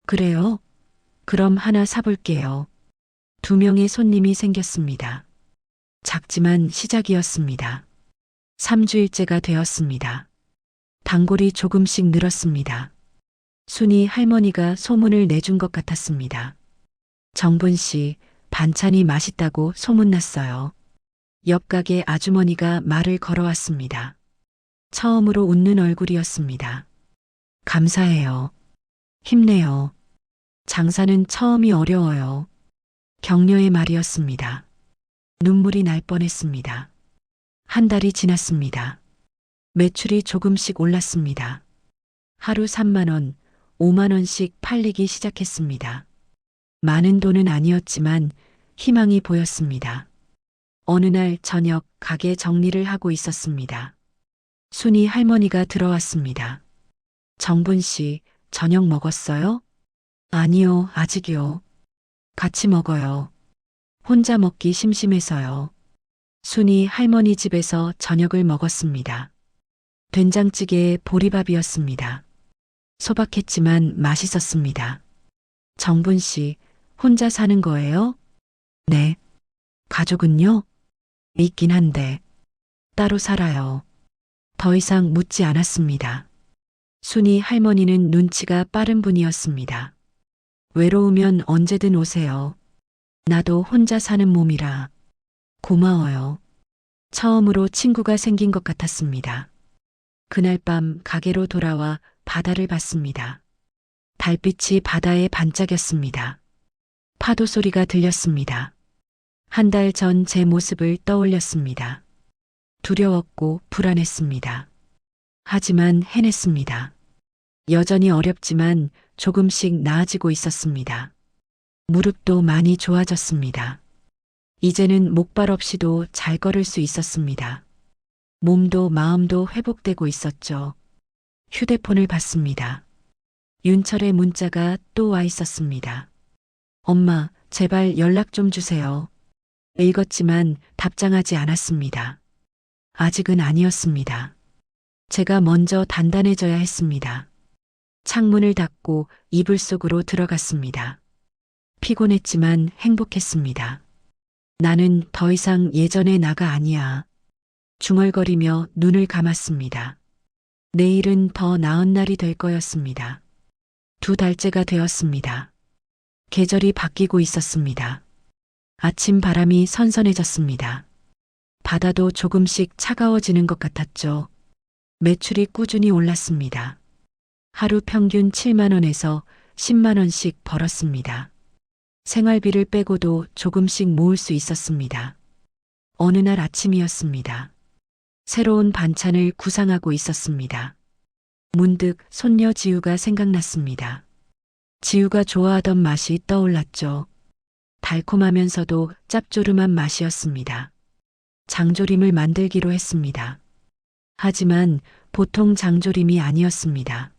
A: 그래요? 그럼 하나 사볼게요. 2명의 손님이 생겼습니다. 작지만 시작이었습니다. 3주일째가 되었습니다. 단골이 조금씩 늘었습니다. 순이 할머니가 소문을 내준 것 같았습니다. 정분 씨, 반찬이 맛있다고 소문났어요. 옆 가게 아주머니가 말을 걸어왔습니다. 처음으로 웃는 얼굴이었습니다. 감사해요. 힘내요. 장사는 처음이 어려워요. 격려의 말이었습니다. 눈물이 날 뻔했습니다. 한 달이 지났습니다. 매출이 조금씩 올랐습니다. 하루 3만 원, 5만 원씩 팔리기 시작했습니다. 많은 돈은 아니었지만 희망이 보였습니다. 어느 날 저녁 가게 정리를 하고 있었습니다. 순이 할머니가 들어왔습니다. 정분 씨, 저녁 먹었어요? 아니요, 아직이요. 같이 먹어요. 혼자 먹기 심심해서요. 순이 할머니 집에서 저녁을 먹었습니다. 된장찌개에 보리밥이었습니다. 소박했지만 맛있었습니다. 정분 씨, 혼자 사는 거예요? 네. 가족은요? 있긴 한데, 따로 살아요. 더 이상 묻지 않았습니다. 순이 할머니는 눈치가 빠른 분이었습니다. 외로우면 언제든 오세요. 나도 혼자 사는 몸이라. 고마워요. 처음으로 친구가 생긴 것 같았습니다. 그날 밤 가게로 돌아와 바다를 봤습니다. 달빛이 바다에 반짝였습니다. 파도 소리가 들렸습니다. 한 달 전 제 모습을 떠올렸습니다. 두려웠고 불안했습니다. 하지만 해냈습니다. 여전히 어렵지만 조금씩 나아지고 있었습니다. 무릎도 많이 좋아졌습니다. 이제는 목발 없이도 잘 걸을 수 있었습니다. 몸도 마음도 회복되고 있었죠. 휴대폰을 봤습니다. 윤철의 문자가 또 와 있었습니다. 엄마, 제발 연락 좀 주세요. 읽었지만 답장하지 않았습니다. 아직은 아니었습니다. 제가 먼저 단단해져야 했습니다. 창문을 닫고 이불 속으로 들어갔습니다. 피곤했지만 행복했습니다. 나는 더 이상 예전의 나가 아니야. 중얼거리며 눈을 감았습니다. 내일은 더 나은 날이 될 거였습니다. 2달째가 되었습니다. 계절이 바뀌고 있었습니다. 아침 바람이 선선해졌습니다. 바다도 조금씩 차가워지는 것 같았죠. 매출이 꾸준히 올랐습니다. 하루 평균 7만 원에서 10만 원씩 벌었습니다. 생활비를 빼고도 조금씩 모을 수 있었습니다. 어느 날 아침이었습니다. 새로운 반찬을 구상하고 있었습니다. 문득 손녀 지우가 생각났습니다. 지우가 좋아하던 맛이 떠올랐죠. 달콤하면서도 짭조름한 맛이었습니다. 장조림을 만들기로 했습니다. 하지만 보통 장조림이 아니었습니다.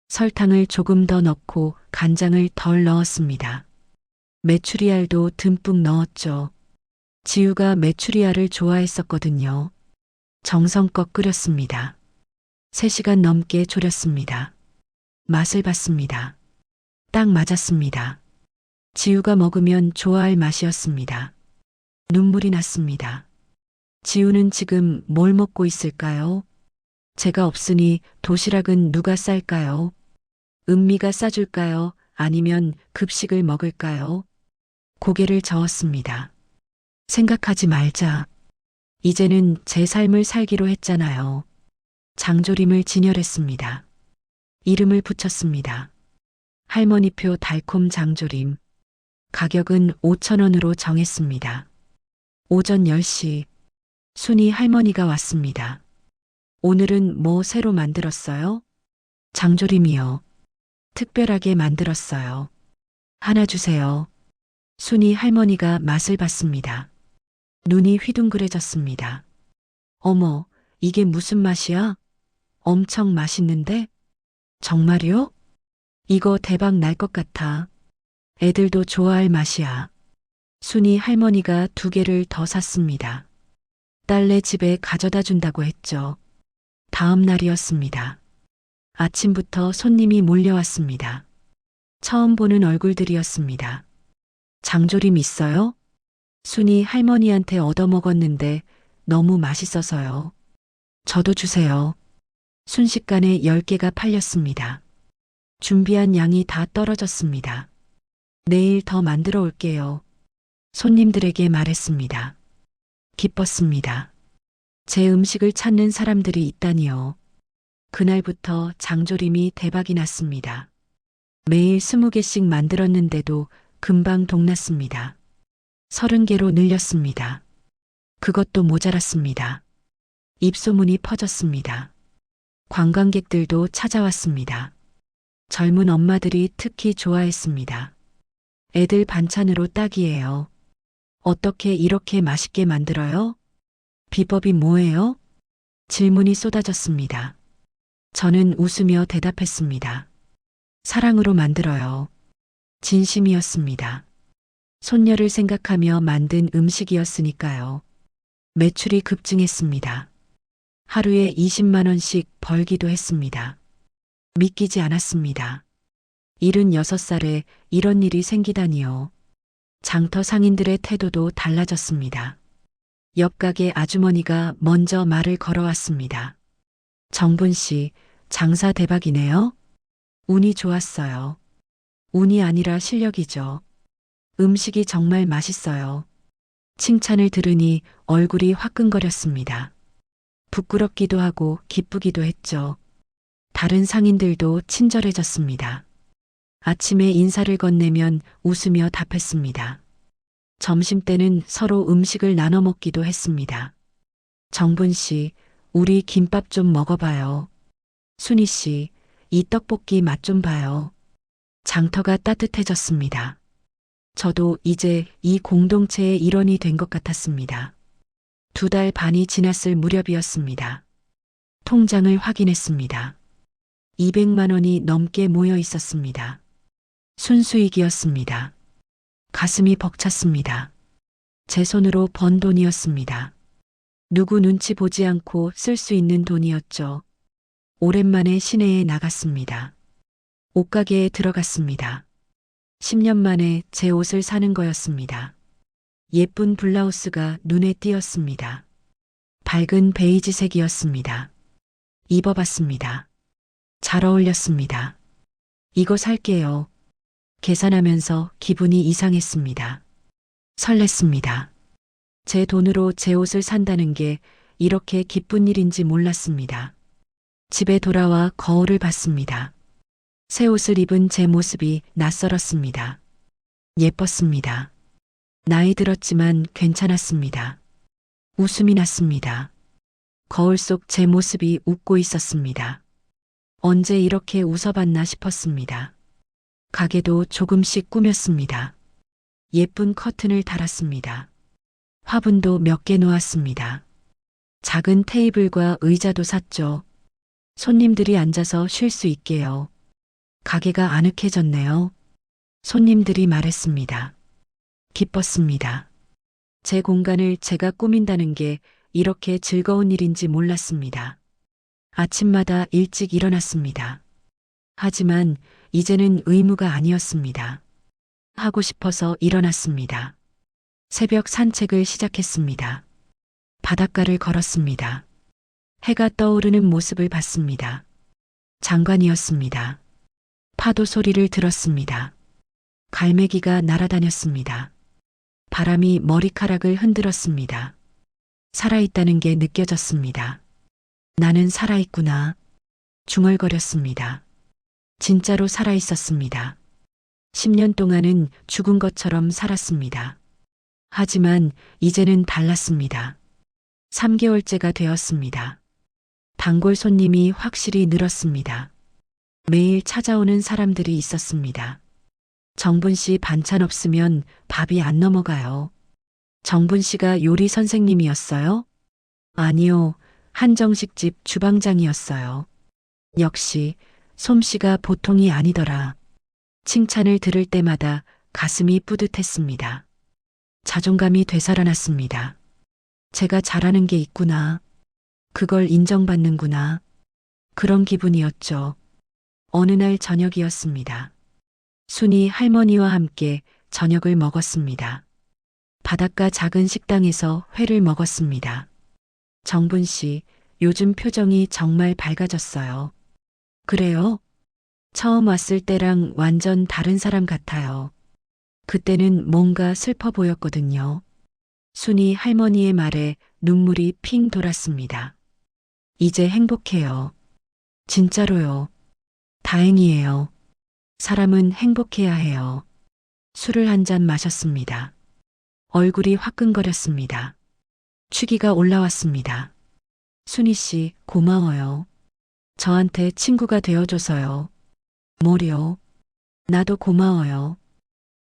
A: 설탕을 조금 더 넣고 간장을 덜 넣었습니다. 메추리알도 듬뿍 넣었죠. 지우가 메추리알을 좋아했었거든요. 정성껏 끓였습니다. 3시간 넘게 졸였습니다. 맛을 봤습니다. 딱 맞았습니다. 지우가 먹으면 좋아할 맛이었습니다. 눈물이 났습니다. 지우는 지금 뭘 먹고 있을까요? 제가 없으니 도시락은 누가 쌀까요? 은미가 싸줄까요? 아니면 급식을 먹을까요? 고개를 저었습니다. 생각하지 말자. 이제는 제 삶을 살기로 했잖아요. 장조림을 진열했습니다. 이름을 붙였습니다. 할머니표 달콤 장조림. 가격은 5,000원으로 정했습니다. 오전 10시. 순이 할머니가 왔습니다. 오늘은 뭐 새로 만들었어요? 장조림이요. 특별하게 만들었어요. 하나 주세요. 순이 할머니가 맛을 봤습니다. 눈이 휘둥그레졌습니다. 어머, 이게 무슨 맛이야? 엄청 맛있는데? 정말요? 이거 대박 날 것 같아. 애들도 좋아할 맛이야. 순이 할머니가 2개를 더 샀습니다. 딸네 집에 가져다 준다고 했죠. 다음 날이었습니다. 아침부터 손님이 몰려왔습니다. 처음 보는 얼굴들이었습니다. 장조림 있어요? 순이 할머니한테 얻어먹었는데 너무 맛있어서요. 저도 주세요. 순식간에 10개가 팔렸습니다. 준비한 양이 다 떨어졌습니다. 내일 더 만들어 올게요. 손님들에게 말했습니다. 기뻤습니다. 제 음식을 찾는 사람들이 있다니요. 그날부터 장조림이 대박이 났습니다. 매일 20개씩 만들었는데도 금방 동났습니다. 30개로 늘렸습니다. 그것도 모자랐습니다. 입소문이 퍼졌습니다. 관광객들도 찾아왔습니다. 젊은 엄마들이 특히 좋아했습니다. 애들 반찬으로 딱이에요. 어떻게 이렇게 맛있게 만들어요? 비법이 뭐예요? 질문이 쏟아졌습니다. 저는 웃으며 대답했습니다. 사랑으로 만들어요. 진심이었습니다. 손녀를 생각하며 만든 음식이었으니까요. 매출이 급증했습니다. 하루에 20만 원씩 벌기도 했습니다. 믿기지 않았습니다. 76살에 이런 일이 생기다니요. 장터 상인들의 태도도 달라졌습니다. 옆 가게 아주머니가 먼저 말을 걸어왔습니다. 정분 씨, 장사 대박이네요. 운이 좋았어요. 운이 아니라 실력이죠. 음식이 정말 맛있어요. 칭찬을 들으니 얼굴이 화끈거렸습니다. 부끄럽기도 하고 기쁘기도 했죠. 다른 상인들도 친절해졌습니다. 아침에 인사를 건네면 웃으며 답했습니다. 점심때는 서로 음식을 나눠 먹기도 했습니다. 정분 씨, 우리 김밥 좀 먹어봐요. 순희 씨, 이 떡볶이 맛 좀 봐요. 장터가 따뜻해졌습니다. 저도 이제 이 공동체의 일원이 된 것 같았습니다. 2달 반이 지났을 무렵이었습니다. 통장을 확인했습니다. 200만 원이 넘게 모여 있었습니다. 순수익이었습니다. 가슴이 벅찼습니다. 제 손으로 번 돈이었습니다. 누구 눈치 보지 않고 쓸 수 있는 돈이었죠. 오랜만에 시내에 나갔습니다. 옷가게에 들어갔습니다. 10년 만에 제 옷을 사는 거였습니다. 예쁜 블라우스가 눈에 띄었습니다. 밝은 베이지색이었습니다. 입어봤습니다. 잘 어울렸습니다. 이거 살게요. 계산하면서 기분이 이상했습니다. 설렜습니다. 제 돈으로 제 옷을 산다는 게 이렇게 기쁜 일인지 몰랐습니다. 집에 돌아와 거울을 봤습니다. 새 옷을 입은 제 모습이 낯설었습니다. 예뻤습니다. 나이 들었지만 괜찮았습니다. 웃음이 났습니다. 거울 속 제 모습이 웃고 있었습니다. 언제 이렇게 웃어봤나 싶었습니다. 가게도 조금씩 꾸몄습니다. 예쁜 커튼을 달았습니다. 화분도 몇 개 놓았습니다. 작은 테이블과 의자도 샀죠. 손님들이 앉아서 쉴 수 있게요. 가게가 아늑해졌네요. 손님들이 말했습니다. 기뻤습니다. 제 공간을 제가 꾸민다는 게 이렇게 즐거운 일인지 몰랐습니다. 아침마다 일찍 일어났습니다. 하지만 이제는 의무가 아니었습니다. 하고 싶어서 일어났습니다. 새벽 산책을 시작했습니다. 바닷가를 걸었습니다. 해가 떠오르는 모습을 봤습니다. 장관이었습니다. 파도 소리를 들었습니다. 갈매기가 날아다녔습니다. 바람이 머리카락을 흔들었습니다. 살아있다는 게 느껴졌습니다. 나는 살아있구나. 중얼거렸습니다. 진짜로 살아있었습니다. 10년 동안은 죽은 것처럼 살았습니다. 하지만 이제는 달랐습니다. 3개월째가 되었습니다. 단골 손님이 확실히 늘었습니다. 매일 찾아오는 사람들이 있었습니다. 정분 씨 반찬 없으면 밥이 안 넘어가요. 정분 씨가 요리 선생님이었어요? 아니요, 한정식 집 주방장이었어요. 역시 솜씨가 보통이 아니더라. 칭찬을 들을 때마다 가슴이 뿌듯했습니다. 자존감이 되살아났습니다. 제가 잘하는 게 있구나. 그걸 인정받는구나. 그런 기분이었죠. 어느 날 저녁이었습니다. 순이 할머니와 함께 저녁을 먹었습니다. 바닷가 작은 식당에서 회를 먹었습니다. 정분 씨, 요즘 표정이 정말 밝아졌어요. 그래요? 처음 왔을 때랑 완전 다른 사람 같아요. 그때는 뭔가 슬퍼 보였거든요. 순이 할머니의 말에 눈물이 핑 돌았습니다. 이제 행복해요. 진짜로요. 다행이에요. 사람은 행복해야 해요. 술을 한 잔 마셨습니다. 얼굴이 화끈거렸습니다. 취기가 올라왔습니다. 순이 씨, 고마워요. 저한테 친구가 되어줘서요. 뭐요? 나도 고마워요.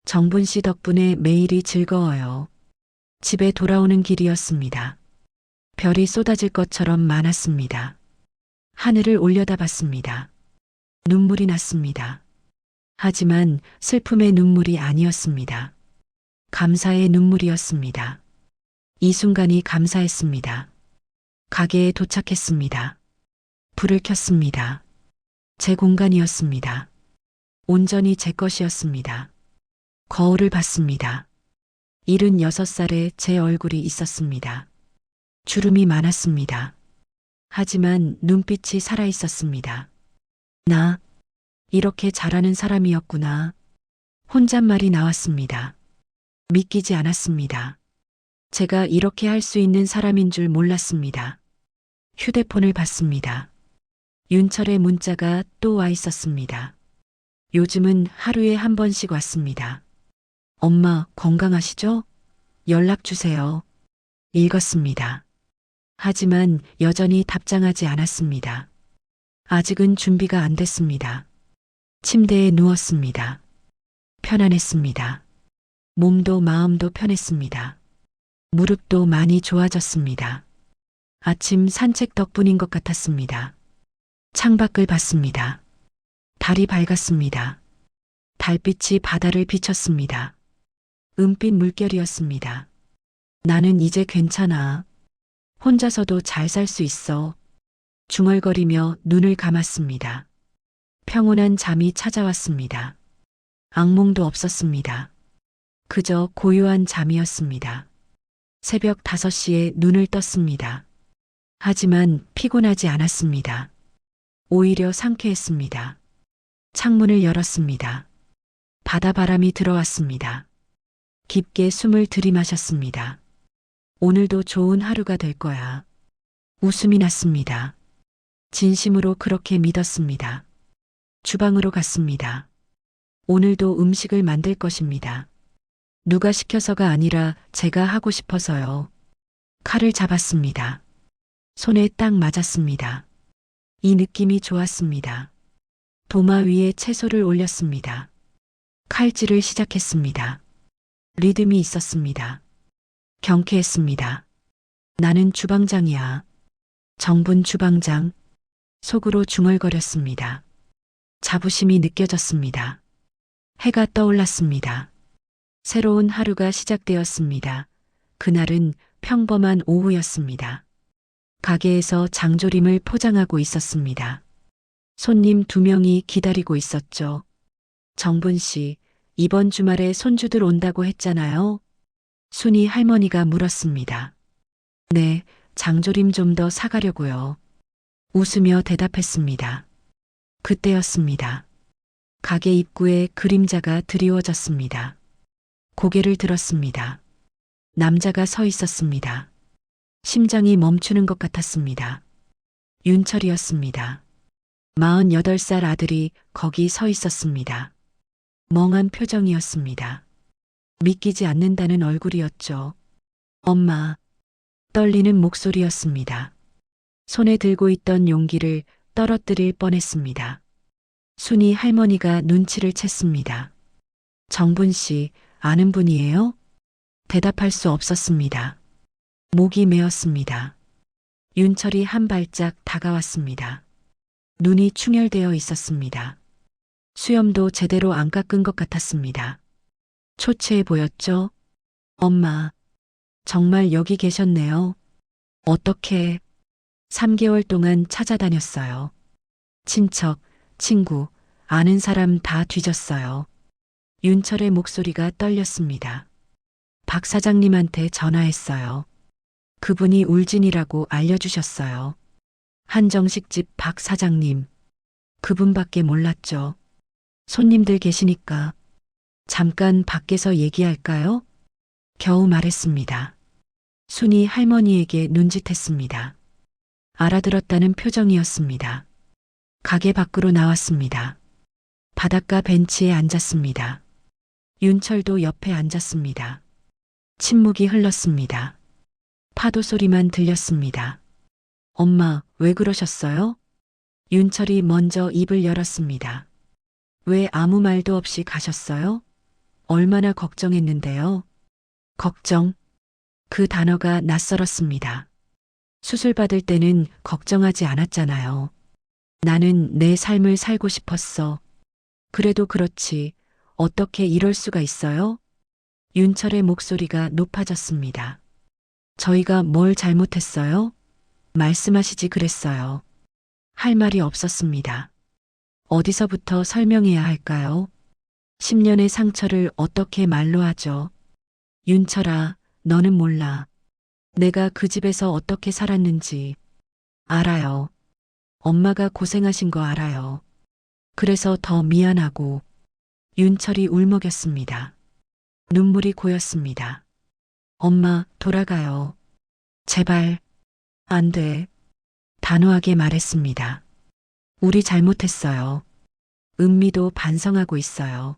A: 정분 씨 덕분에 매일이 즐거워요. 집에 돌아오는 길이었습니다. 별이 쏟아질 것처럼 많았습니다. 하늘을 올려다봤습니다. 눈물이 났습니다. 하지만 슬픔의 눈물이 아니었습니다. 감사의 눈물이었습니다. 이 순간이 감사했습니다. 가게에 도착했습니다. 불을 켰습니다. 제 공간이었습니다. 온전히 제 것이었습니다. 거울을 봤습니다. 76살의 제 얼굴이 있었습니다. 주름이 많았습니다. 하지만 눈빛이 살아있었습니다. 나, 이렇게 잘하는 사람이었구나. 혼잣말이 나왔습니다. 믿기지 않았습니다. 제가 이렇게 할 수 있는 사람인 줄 몰랐습니다. 휴대폰을 봤습니다. 윤철의 문자가 또 와 있었습니다. 요즘은 하루에 한 번씩 왔습니다. 엄마 건강하시죠? 연락 주세요. 읽었습니다. 하지만 여전히 답장하지 않았습니다. 아직은 준비가 안 됐습니다. 침대에 누웠습니다. 편안했습니다. 몸도 마음도 편했습니다. 무릎도 많이 좋아졌습니다. 아침 산책 덕분인 것 같았습니다. 창밖을 봤습니다. 달이 밝았습니다. 달빛이 바다를 비쳤습니다. 은빛 물결이었습니다. 나는 이제 괜찮아. 혼자서도 잘 살 수 있어. 중얼거리며 눈을 감았습니다. 평온한 잠이 찾아왔습니다. 악몽도 없었습니다. 그저 고요한 잠이었습니다. 새벽 5시에 눈을 떴습니다. 하지만 피곤하지 않았습니다. 오히려 상쾌했습니다. 창문을 열었습니다. 바다바람이 들어왔습니다. 깊게 숨을 들이마셨습니다. 오늘도 좋은 하루가 될 거야. 웃음이 났습니다. 진심으로 그렇게 믿었습니다. 주방으로 갔습니다. 오늘도 음식을 만들 것입니다. 누가 시켜서가 아니라 제가 하고 싶어서요. 칼을 잡았습니다. 손에 딱 맞았습니다. 이 느낌이 좋았습니다. 도마 위에 채소를 올렸습니다. 칼질을 시작했습니다. 리듬이 있었습니다. 경쾌했습니다. 나는 주방장이야. 정분 주방장. 속으로 중얼거렸습니다. 자부심이 느껴졌습니다. 해가 떠올랐습니다. 새로운 하루가 시작되었습니다. 그날은 평범한 오후였습니다. 가게에서 장조림을 포장하고 있었습니다. 손님 2명이 기다리고 있었죠. 정분 씨, 이번 주말에 손주들 온다고 했잖아요. 순이 할머니가 물었습니다. 네, 장조림 좀 더 사가려고요. 웃으며 대답했습니다. 그때였습니다. 가게 입구에 그림자가 드리워졌습니다. 고개를 들었습니다. 남자가 서 있었습니다. 심장이 멈추는 것 같았습니다. 윤철이었습니다. 48살 아들이 거기 서 있었습니다. 멍한 표정이었습니다. 믿기지 않는다는 얼굴이었죠. 엄마. 떨리는 목소리였습니다. 손에 들고 있던 용기를 떨어뜨릴 뻔했습니다. 순이 할머니가 눈치를 챘습니다. 정분 씨, 아는 분이에요? 대답할 수 없었습니다. 목이 메었습니다. 윤철이 한 발짝 다가왔습니다. 눈이 충혈되어 있었습니다. 수염도 제대로 안 깎은 것 같았습니다. 초췌해 보였죠? 엄마, 정말 여기 계셨네요. 어떻게? 3개월 동안 찾아다녔어요. 친척, 친구, 아는 사람 다 뒤졌어요. 윤철의 목소리가 떨렸습니다. 박 사장님한테 전화했어요. 그분이 울진이라고 알려주셨어요. 한정식집 박 사장님. 그분밖에 몰랐죠. 손님들 계시니까 잠깐 밖에서 얘기할까요? 겨우 말했습니다. 순이 할머니에게 눈짓했습니다. 알아들었다는 표정이었습니다. 가게 밖으로 나왔습니다. 바닷가 벤치에 앉았습니다. 윤철도 옆에 앉았습니다. 침묵이 흘렀습니다. 파도 소리만 들렸습니다. 엄마, 왜 그러셨어요? 윤철이 먼저 입을 열었습니다. 왜 아무 말도 없이 가셨어요? 얼마나 걱정했는데요. 걱정. 그 단어가 낯설었습니다. 수술 받을 때는 걱정하지 않았잖아요. 나는 내 삶을 살고 싶었어. 그래도 그렇지. 어떻게 이럴 수가 있어요? 윤철의 목소리가 높아졌습니다. 저희가 뭘 잘못했어요? 말씀하시지 그랬어요. 할 말이 없었습니다. 어디서부터 설명해야 할까요? 10년의 상처를 어떻게 말로 하죠? 윤철아, 너는 몰라. 내가 그 집에서 어떻게 살았는지 알아요. 엄마가 고생하신 거 알아요. 그래서 더 미안하고. 윤철이 울먹였습니다. 눈물이 고였습니다. 엄마, 돌아가요. 제발. 안 돼. 단호하게 말했습니다. 우리 잘못했어요. 은미도 반성하고 있어요.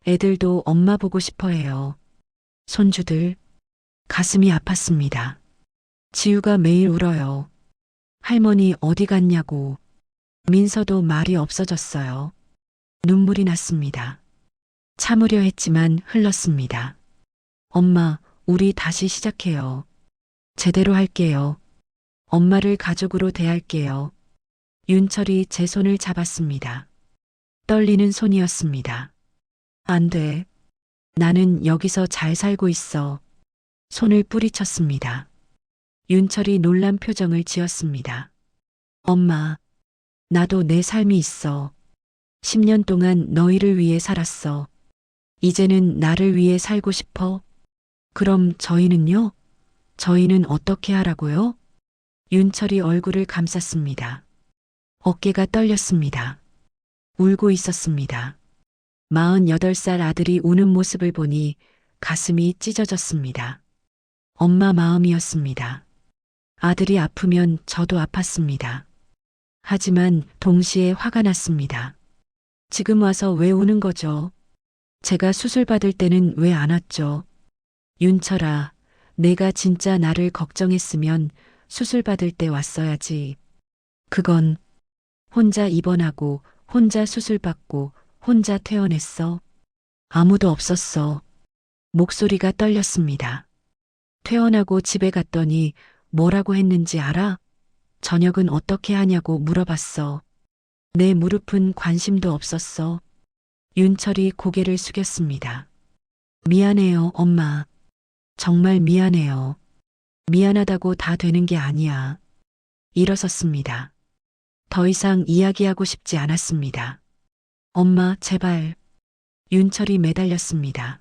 A: 애들도 엄마 보고 싶어 해요. 손주들. 가슴이 아팠습니다. 지우가 매일 울어요. 할머니 어디 갔냐고. 민서도 말이 없어졌어요. 눈물이 났습니다. 참으려 했지만 흘렀습니다. 엄마, 우리 다시 시작해요. 제대로 할게요. 엄마를 가족으로 대할게요. 윤철이 제 손을 잡았습니다. 떨리는 손이었습니다. 안 돼. 나는 여기서 잘 살고 있어. 손을 뿌리쳤습니다. 윤철이 놀란 표정을 지었습니다. 엄마, 나도 내 삶이 있어. 10년 동안 너희를 위해 살았어. 이제는 나를 위해 살고 싶어. 그럼 저희는요? 저희는 어떻게 하라고요? 윤철이 얼굴을 감쌌습니다. 어깨가 떨렸습니다. 울고 있었습니다. 48살 아들이 우는 모습을 보니 가슴이 찢어졌습니다. 엄마 마음이었습니다. 아들이 아프면 저도 아팠습니다. 하지만 동시에 화가 났습니다. 지금 와서 왜 우는 거죠? 제가 수술 받을 때는 왜 안 왔죠? 윤철아, 내가 진짜 나를 걱정했으면 수술 받을 때 왔어야지. 그건 혼자 입원하고 혼자 수술 받고 혼자 퇴원했어. 아무도 없었어. 목소리가 떨렸습니다. 퇴원하고 집에 갔더니 뭐라고 했는지 알아? 저녁은 어떻게 하냐고 물어봤어. 내 무릎은 관심도 없었어. 윤철이 고개를 숙였습니다. 미안해요, 엄마. 정말 미안해요. 미안하다고 다 되는 게 아니야. 일어섰습니다. 더 이상 이야기하고 싶지 않았습니다. 엄마, 제발. 윤철이 매달렸습니다.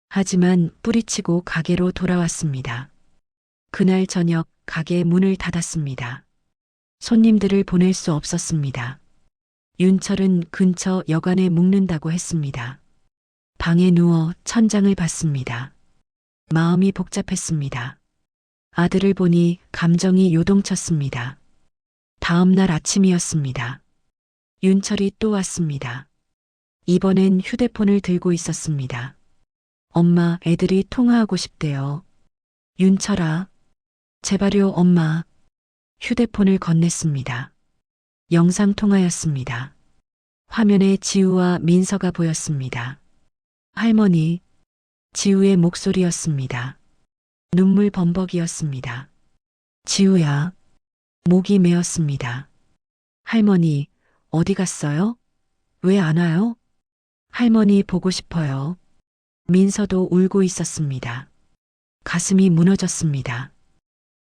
A: 하지만 뿌리치고 가게로 돌아왔습니다. 그날 저녁 가게 문을 닫았습니다. 손님들을 보낼 수 없었습니다. 윤철은 근처 여관에 묵는다고 했습니다. 방에 누워 천장을 봤습니다. 마음이 복잡했습니다. 아들을 보니 감정이 요동쳤습니다. 다음 날 아침이었습니다. 윤철이 또 왔습니다. 이번엔 휴대폰을 들고 있었습니다. 엄마, 애들이 통화하고 싶대요. 윤철아, 제발요, 엄마. 휴대폰을 건넸습니다. 영상통화였습니다. 화면에 지우와 민서가 보였습니다. 할머니, 지우의 목소리였습니다. 눈물 범벅이었습니다. 지우야, 목이 메었습니다. 할머니, 어디 갔어요? 왜 안 와요? 할머니 보고 싶어요. 민서도 울고 있었습니다. 가슴이 무너졌습니다.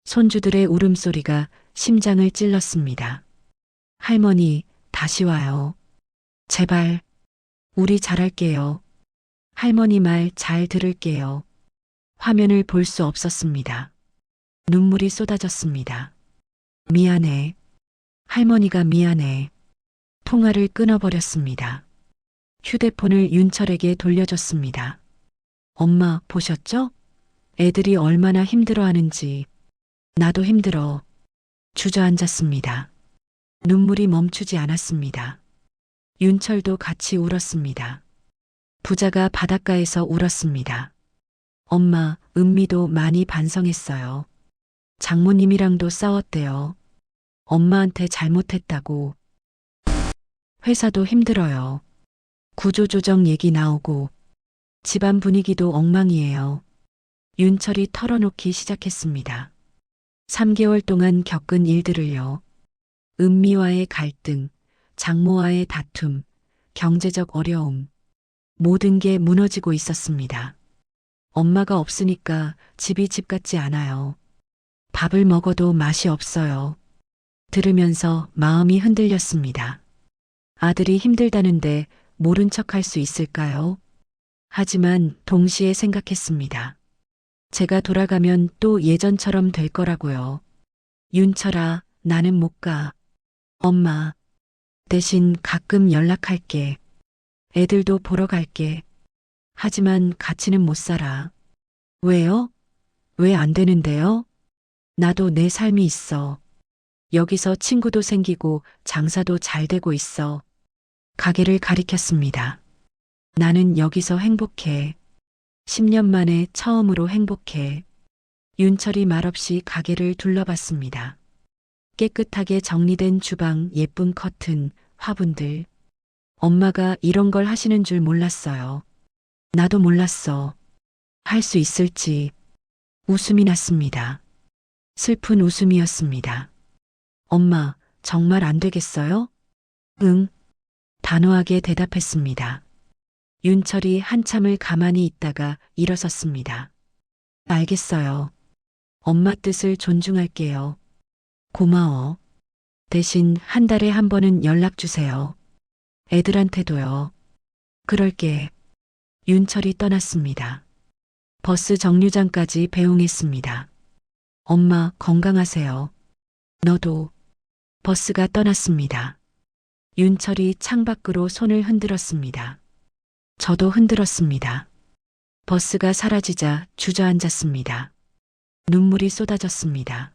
A: 손주들의 울음소리가 심장을 찔렀습니다. 할머니, 다시 와요. 제발, 우리 잘할게요. 할머니 말 잘 들을게요. 화면을 볼 수 없었습니다. 눈물이 쏟아졌습니다. 미안해. 할머니가 미안해. 통화를 끊어버렸습니다. 휴대폰을 윤철에게 돌려줬습니다. 엄마, 보셨죠? 애들이 얼마나 힘들어하는지. 나도 힘들어. 주저앉았습니다. 눈물이 멈추지 않았습니다. 윤철도 같이 울었습니다. 부자가 바닷가에서 울었습니다. 엄마, 은미도 많이 반성했어요. 장모님이랑도 싸웠대요. 엄마한테 잘못했다고. 회사도 힘들어요. 구조조정 얘기 나오고 집안 분위기도 엉망이에요. 윤철이 털어놓기 시작했습니다. 3개월 동안 겪은 일들을요. 은미와의 갈등, 장모와의 다툼, 경제적 어려움, 모든 게 무너지고 있었습니다. 엄마가 없으니까 집이 집 같지 않아요. 밥을 먹어도 맛이 없어요. 들으면서 마음이 흔들렸습니다. 아들이 힘들다는데 모른 척 할 수 있을까요? 하지만 동시에 생각했습니다. 제가 돌아가면 또 예전처럼 될 거라고요. 윤철아, 나는 못 가. 엄마, 대신 가끔 연락할게. 애들도 보러 갈게. 하지만 같이는 못 살아. 왜요? 왜 안 되는데요? 나도 내 삶이 있어. 여기서 친구도 생기고 장사도 잘 되고 있어. 가게를 가리켰습니다. 나는 여기서 행복해. 10년 만에 처음으로 행복해. 윤철이 말없이 가게를 둘러봤습니다. 깨끗하게 정리된 주방, 예쁜 커튼, 화분들. 엄마가 이런 걸 하시는 줄 몰랐어요. 나도 몰랐어. 할 수 있을지. 웃음이 났습니다. 슬픈 웃음이었습니다. 엄마, 정말 안 되겠어요? 응. 단호하게 대답했습니다. 윤철이 한참을 가만히 있다가 일어섰습니다. 알겠어요. 엄마 뜻을 존중할게요. 고마워. 대신 한 달에 한 번은 연락 주세요. 애들한테도요. 그럴게. 윤철이 떠났습니다. 버스 정류장까지 배웅했습니다. 엄마, 건강하세요. 너도. 버스가 떠났습니다. 윤철이 창밖으로 손을 흔들었습니다. 저도 흔들었습니다. 버스가 사라지자 주저앉았습니다. 눈물이 쏟아졌습니다.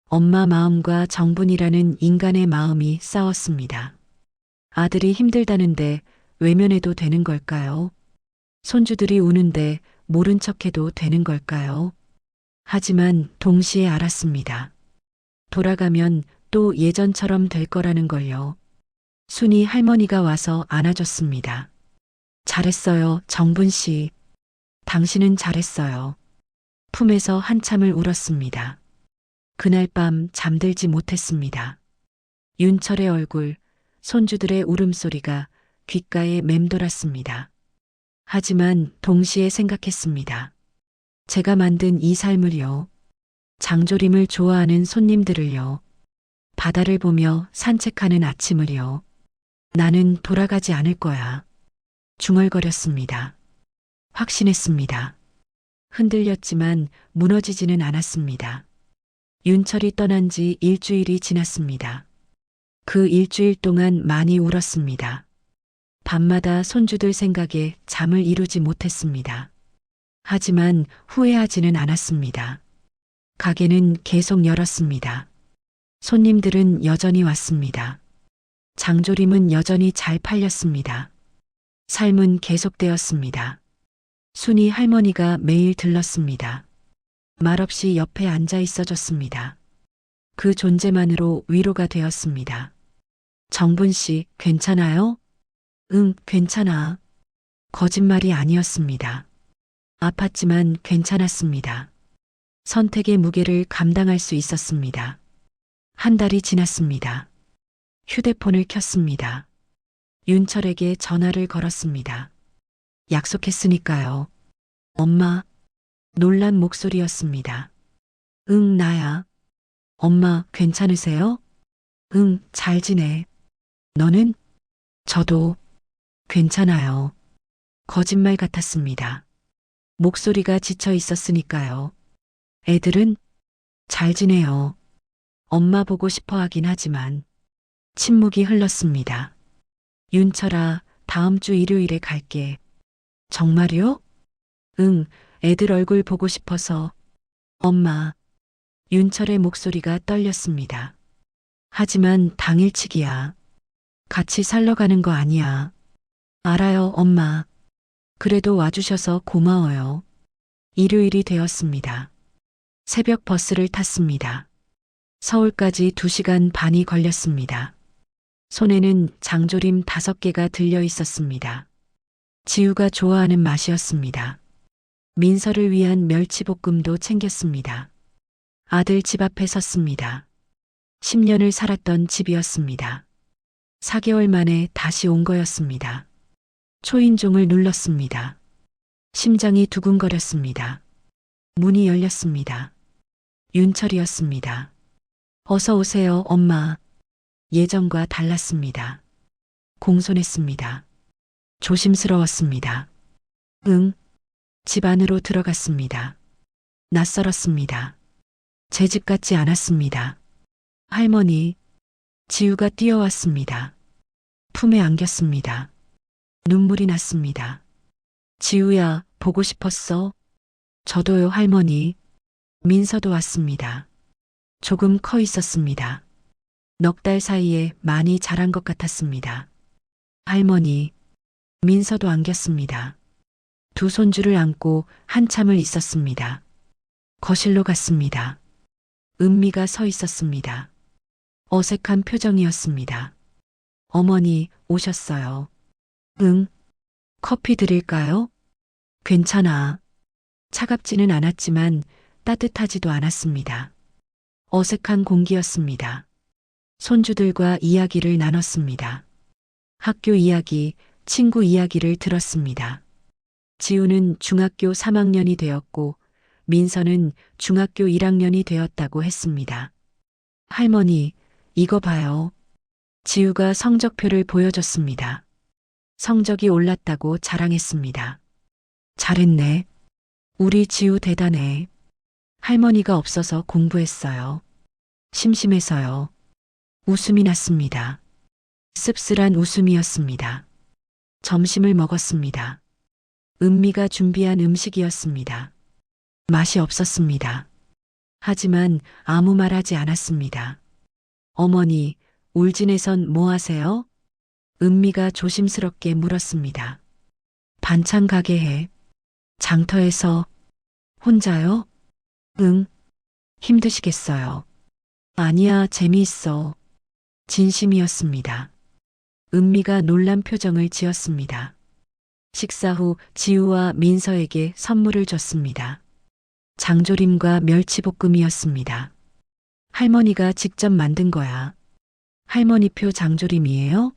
A: 엄마 마음과 정분이라는 인간의 마음이 싸웠습니다. 아들이 힘들다는데 외면해도 되는 걸까요? 손주들이 우는데 모른 척해도 되는 걸까요? 하지만 동시에 알았습니다. 돌아가면 또 예전처럼 될 거라는 걸요. 순이 할머니가 와서 안아줬습니다. 잘했어요, 정분 씨. 당신은 잘했어요. 품에서 한참을 울었습니다. 그날 밤 잠들지 못했습니다. 윤철의 얼굴, 손주들의 울음소리가 귓가에 맴돌았습니다. 하지만 동시에 생각했습니다. 제가 만든 이 삶을요. 장조림을 좋아하는 손님들을요. 바다를 보며 산책하는 아침을요. 나는 돌아가지 않을 거야. 중얼거렸습니다. 확신했습니다. 흔들렸지만 무너지지는 않았습니다. 윤철이 떠난 지 일주일이 지났습니다. 그 일주일 동안 많이 울었습니다. 밤마다 손주들 생각에 잠을 이루지 못했습니다. 하지만 후회하지는 않았습니다. 가게는 계속 열었습니다. 손님들은 여전히 왔습니다. 장조림은 여전히 잘 팔렸습니다. 삶은 계속되었습니다. 순이 할머니가 매일 들렀습니다. 말없이 옆에 앉아 있어줬습니다. 그 존재만으로 위로가 되었습니다. 정분 씨, 괜찮아요? 응, 괜찮아. 거짓말이 아니었습니다. 아팠지만 괜찮았습니다. 선택의 무게를 감당할 수 있었습니다. 한 달이 지났습니다. 휴대폰을 켰습니다. 윤철에게 전화를 걸었습니다. 약속했으니까요. 엄마. 놀란 목소리였습니다. 응, 나야. 엄마, 괜찮으세요? 응, 잘 지내. 너는? 저도 괜찮아요. 거짓말 같았습니다. 목소리가 지쳐 있었으니까요. 애들은? 잘 지내요. 엄마 보고 싶어 하긴 하지만. 침묵이 흘렀습니다. 윤철아, 다음 주 일요일에 갈게. 정말요? 응, 애들 얼굴 보고 싶어서. 엄마. 윤철의 목소리가 떨렸습니다. 하지만 당일치기야. 같이 살러 가는 거 아니야. 알아요, 엄마. 그래도 와주셔서 고마워요. 일요일이 되었습니다. 새벽 버스를 탔습니다. 서울까지 2시간 반이 걸렸습니다. 손에는 장조림 5개가 들려 있었습니다. 지우가 좋아하는 맛이었습니다. 민서를 위한 멸치볶음도 챙겼습니다. 아들 집 앞에 섰습니다. 10년을 살았던 집이었습니다. 4개월 만에 다시 온 거였습니다. 초인종을 눌렀습니다. 심장이 두근거렸습니다. 문이 열렸습니다. 윤철이었습니다. 어서 오세요, 엄마. 예전과 달랐습니다. 공손했습니다. 조심스러웠습니다. 응. 집 안으로 들어갔습니다. 낯설었습니다. 제 집 같지 않았습니다. 할머니. 지우가 뛰어왔습니다. 품에 안겼습니다. 눈물이 났습니다. 지우야, 보고 싶었어? 저도요, 할머니. 민서도 왔습니다. 조금 커 있었습니다. 넉 달 사이에 많이 자란 것 같았습니다. 할머니. 민서도 안겼습니다. 두 손주를 안고 한참을 있었습니다. 거실로 갔습니다. 은미가 서 있었습니다. 어색한 표정이었습니다. 어머니, 오셨어요. 응. 커피 드릴까요? 괜찮아. 차갑지는 않았지만 따뜻하지도 않았습니다. 어색한 공기였습니다. 손주들과 이야기를 나눴습니다. 학교 이야기, 친구 이야기를 들었습니다. 지우는 중학교 3학년이 되었고 민서는 중학교 1학년이 되었다고 했습니다. 할머니, 이거 봐요. 지우가 성적표를 보여줬습니다. 성적이 올랐다고 자랑했습니다. 잘했네. 우리 지우 대단해. 할머니가 없어서 공부했어요. 심심해서요. 웃음이 났습니다. 씁쓸한 웃음이었습니다. 점심을 먹었습니다. 은미가 준비한 음식이었습니다. 맛이 없었습니다. 하지만 아무 말 하지 않았습니다. 어머니, 울진에선 뭐 하세요? 은미가 조심스럽게 물었습니다. 반찬 가게 해. 장터에서. 혼자요? 응. 힘드시겠어요. 아니야, 재미있어. 진심이었습니다. 은미가 놀란 표정을 지었습니다. 식사 후 지우와 민서에게 선물을 줬습니다. 장조림과 멸치볶음이었습니다. 할머니가 직접 만든 거야. 할머니표 장조림이에요?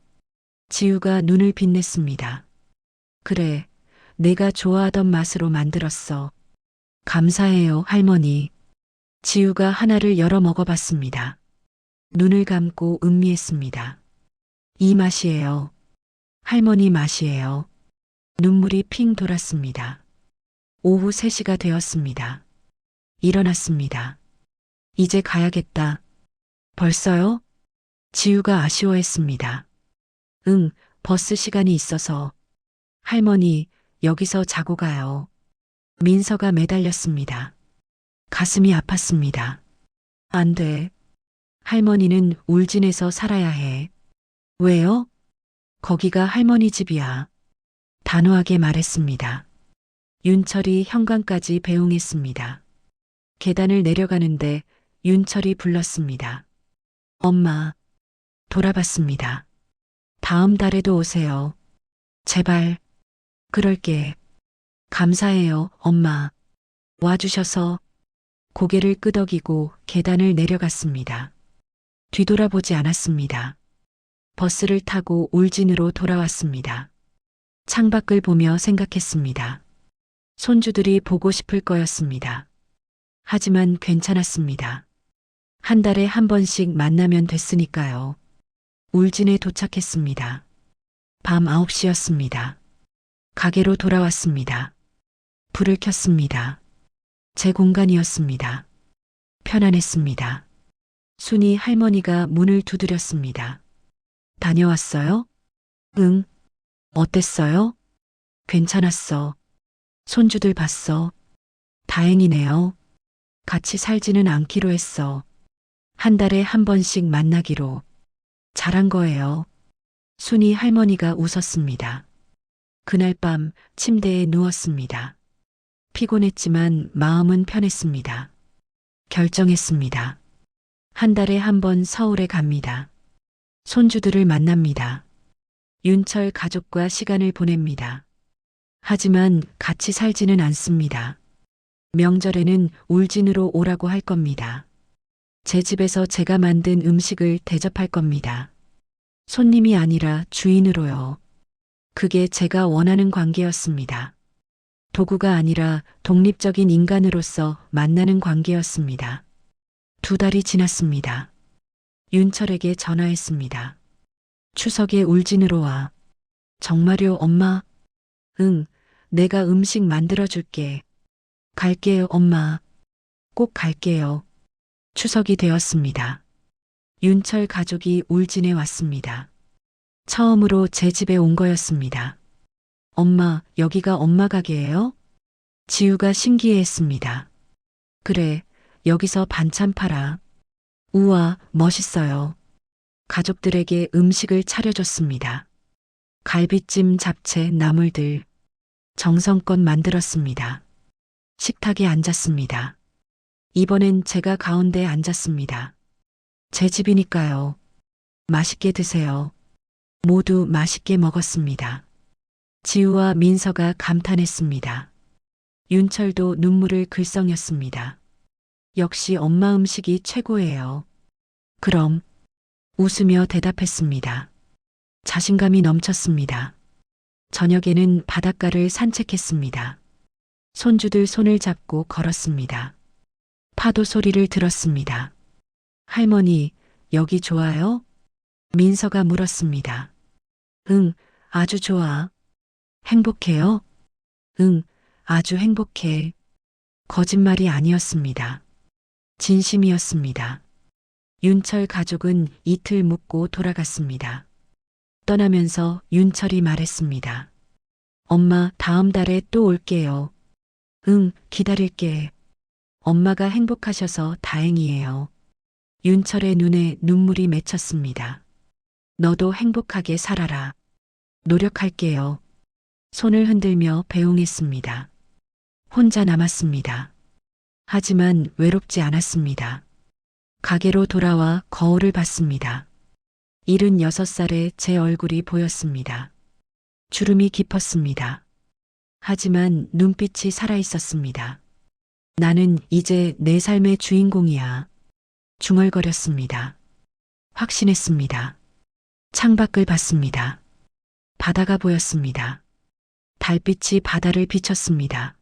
A: 지우가 눈을 빛냈습니다. 그래, 내가 좋아하던 맛으로 만들었어. 감사해요, 할머니. 지우가 하나를 열어 먹어봤습니다. 눈을 감고 음미했습니다. 이 맛이에요. 할머니 맛이에요. 눈물이 핑 돌았습니다. 오후 3시가 되었습니다. 일어났습니다. 이제 가야겠다. 벌써요? 지우가 아쉬워했습니다. 응, 버스 시간이 있어서. 할머니, 여기서 자고 가요. 민서가 매달렸습니다. 가슴이 아팠습니다. 안 돼. 할머니는 울진에서 살아야 해. 왜요? 거기가 할머니 집이야. 단호하게 말했습니다. 윤철이 현관까지 배웅했습니다. 계단을 내려가는데 윤철이 불렀습니다. 엄마. 돌아봤습니다. 다음 달에도 오세요. 제발. 그럴게. 감사해요, 엄마. 와주셔서. 고개를 끄덕이고 계단을 내려갔습니다. 뒤돌아보지 않았습니다. 버스를 타고 울진으로 돌아왔습니다. 창밖을 보며 생각했습니다. 손주들이 보고 싶을 거였습니다. 하지만 괜찮았습니다. 한 달에 한 번씩 만나면 됐으니까요. 울진에 도착했습니다. 밤 9시였습니다. 가게로 돌아왔습니다. 불을 켰습니다. 제 공간이었습니다. 편안했습니다. 순이 할머니가 문을 두드렸습니다. 다녀왔어요? 응. 어땠어요? 괜찮았어. 손주들 봤어. 다행이네요. 같이 살지는 않기로 했어. 한 달에 한 번씩 만나기로. 잘한 거예요. 순이 할머니가 웃었습니다. 그날 밤 침대에 누웠습니다. 피곤했지만 마음은 편했습니다. 결정했습니다. 한 달에 한 번 서울에 갑니다. 손주들을 만납니다. 윤철 가족과 시간을 보냅니다. 하지만 같이 살지는 않습니다. 명절에는 울진으로 오라고 할 겁니다. 제 집에서 제가 만든 음식을 대접할 겁니다. 손님이 아니라 주인으로요. 그게 제가 원하는 관계였습니다. 도구가 아니라 독립적인 인간으로서 만나는 관계였습니다. 2달이 지났습니다. 윤철에게 전화했습니다. 추석에 울진으로 와. 정말요, 엄마? 응, 내가 음식 만들어줄게. 갈게요, 엄마. 꼭 갈게요. 추석이 되었습니다. 윤철 가족이 울진에 왔습니다. 처음으로 제 집에 온 거였습니다. 엄마, 여기가 엄마 가게예요? 지우가 신기해했습니다. 그래, 여기서 반찬 팔아. 우와, 멋있어요. 가족들에게 음식을 차려줬습니다. 갈비찜, 잡채, 나물들. 정성껏 만들었습니다. 식탁에 앉았습니다. 이번엔 제가 가운데에 앉았습니다. 제 집이니까요. 맛있게 드세요. 모두 맛있게 먹었습니다. 지우와 민서가 감탄했습니다. 윤철도 눈물을 글썽였습니다. 역시 엄마 음식이 최고예요. 그럼 웃으며 대답했습니다. 자신감이 넘쳤습니다. 저녁에는 바닷가를 산책했습니다. 손주들 손을 잡고 걸었습니다. 파도 소리를 들었습니다. 할머니, 여기 좋아요? 민서가 물었습니다. 응, 아주 좋아. 행복해요? 응, 아주 행복해. 거짓말이 아니었습니다. 진심이었습니다. 윤철 가족은 이틀 묵고 돌아갔습니다. 떠나면서 윤철이 말했습니다. 엄마, 다음 달에 또 올게요. 응, 기다릴게. 엄마가 행복하셔서 다행이에요. 윤철의 눈에 눈물이 맺혔습니다. 너도 행복하게 살아라. 노력할게요. 손을 흔들며 배웅했습니다. 혼자 남았습니다. 하지만 외롭지 않았습니다. 가게로 돌아와 거울을 봤습니다. 76살의 제 얼굴이 보였습니다. 주름이 깊었습니다. 하지만 눈빛이 살아있었습니다. 나는 이제 내 삶의 주인공이야. 중얼거렸습니다. 확신했습니다. 창밖을 봤습니다. 바다가 보였습니다. 달빛이 바다를 비쳤습니다.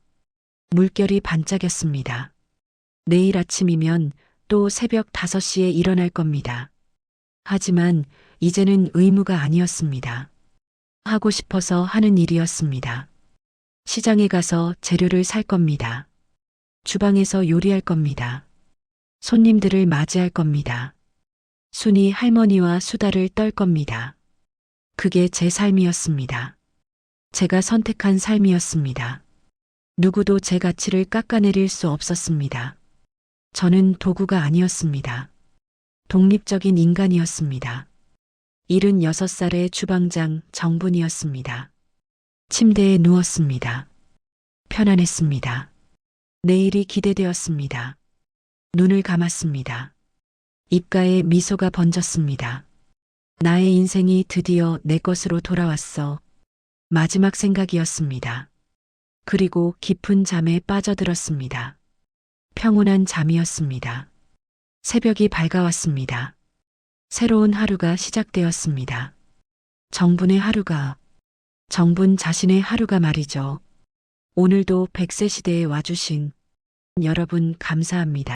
A: 물결이 반짝였습니다. 내일 아침이면 또 새벽 5시에 일어날 겁니다. 하지만 이제는 의무가 아니었습니다. 하고 싶어서 하는 일이었습니다. 시장에 가서 재료를 살 겁니다. 주방에서 요리할 겁니다. 손님들을 맞이할 겁니다. 순이 할머니와 수다를 떨 겁니다. 그게 제 삶이었습니다. 제가 선택한 삶이었습니다. 누구도 제 가치를 깎아내릴 수 없었습니다. 저는 도구가 아니었습니다. 독립적인 인간이었습니다. 76살의 주방장 정분이었습니다. 침대에 누웠습니다. 편안했습니다. 내일이 기대되었습니다. 눈을 감았습니다. 입가에 미소가 번졌습니다. 나의 인생이 드디어 내 것으로 돌아왔어. 마지막 생각이었습니다. 그리고 깊은 잠에 빠져들었습니다. 평온한 잠이었습니다. 새벽이 밝아왔습니다. 새로운 하루가 시작되었습니다. 정분의 하루가, 정분 자신의 하루가 말이죠. 오늘도 100세 시대에 와주신 여러분 감사합니다.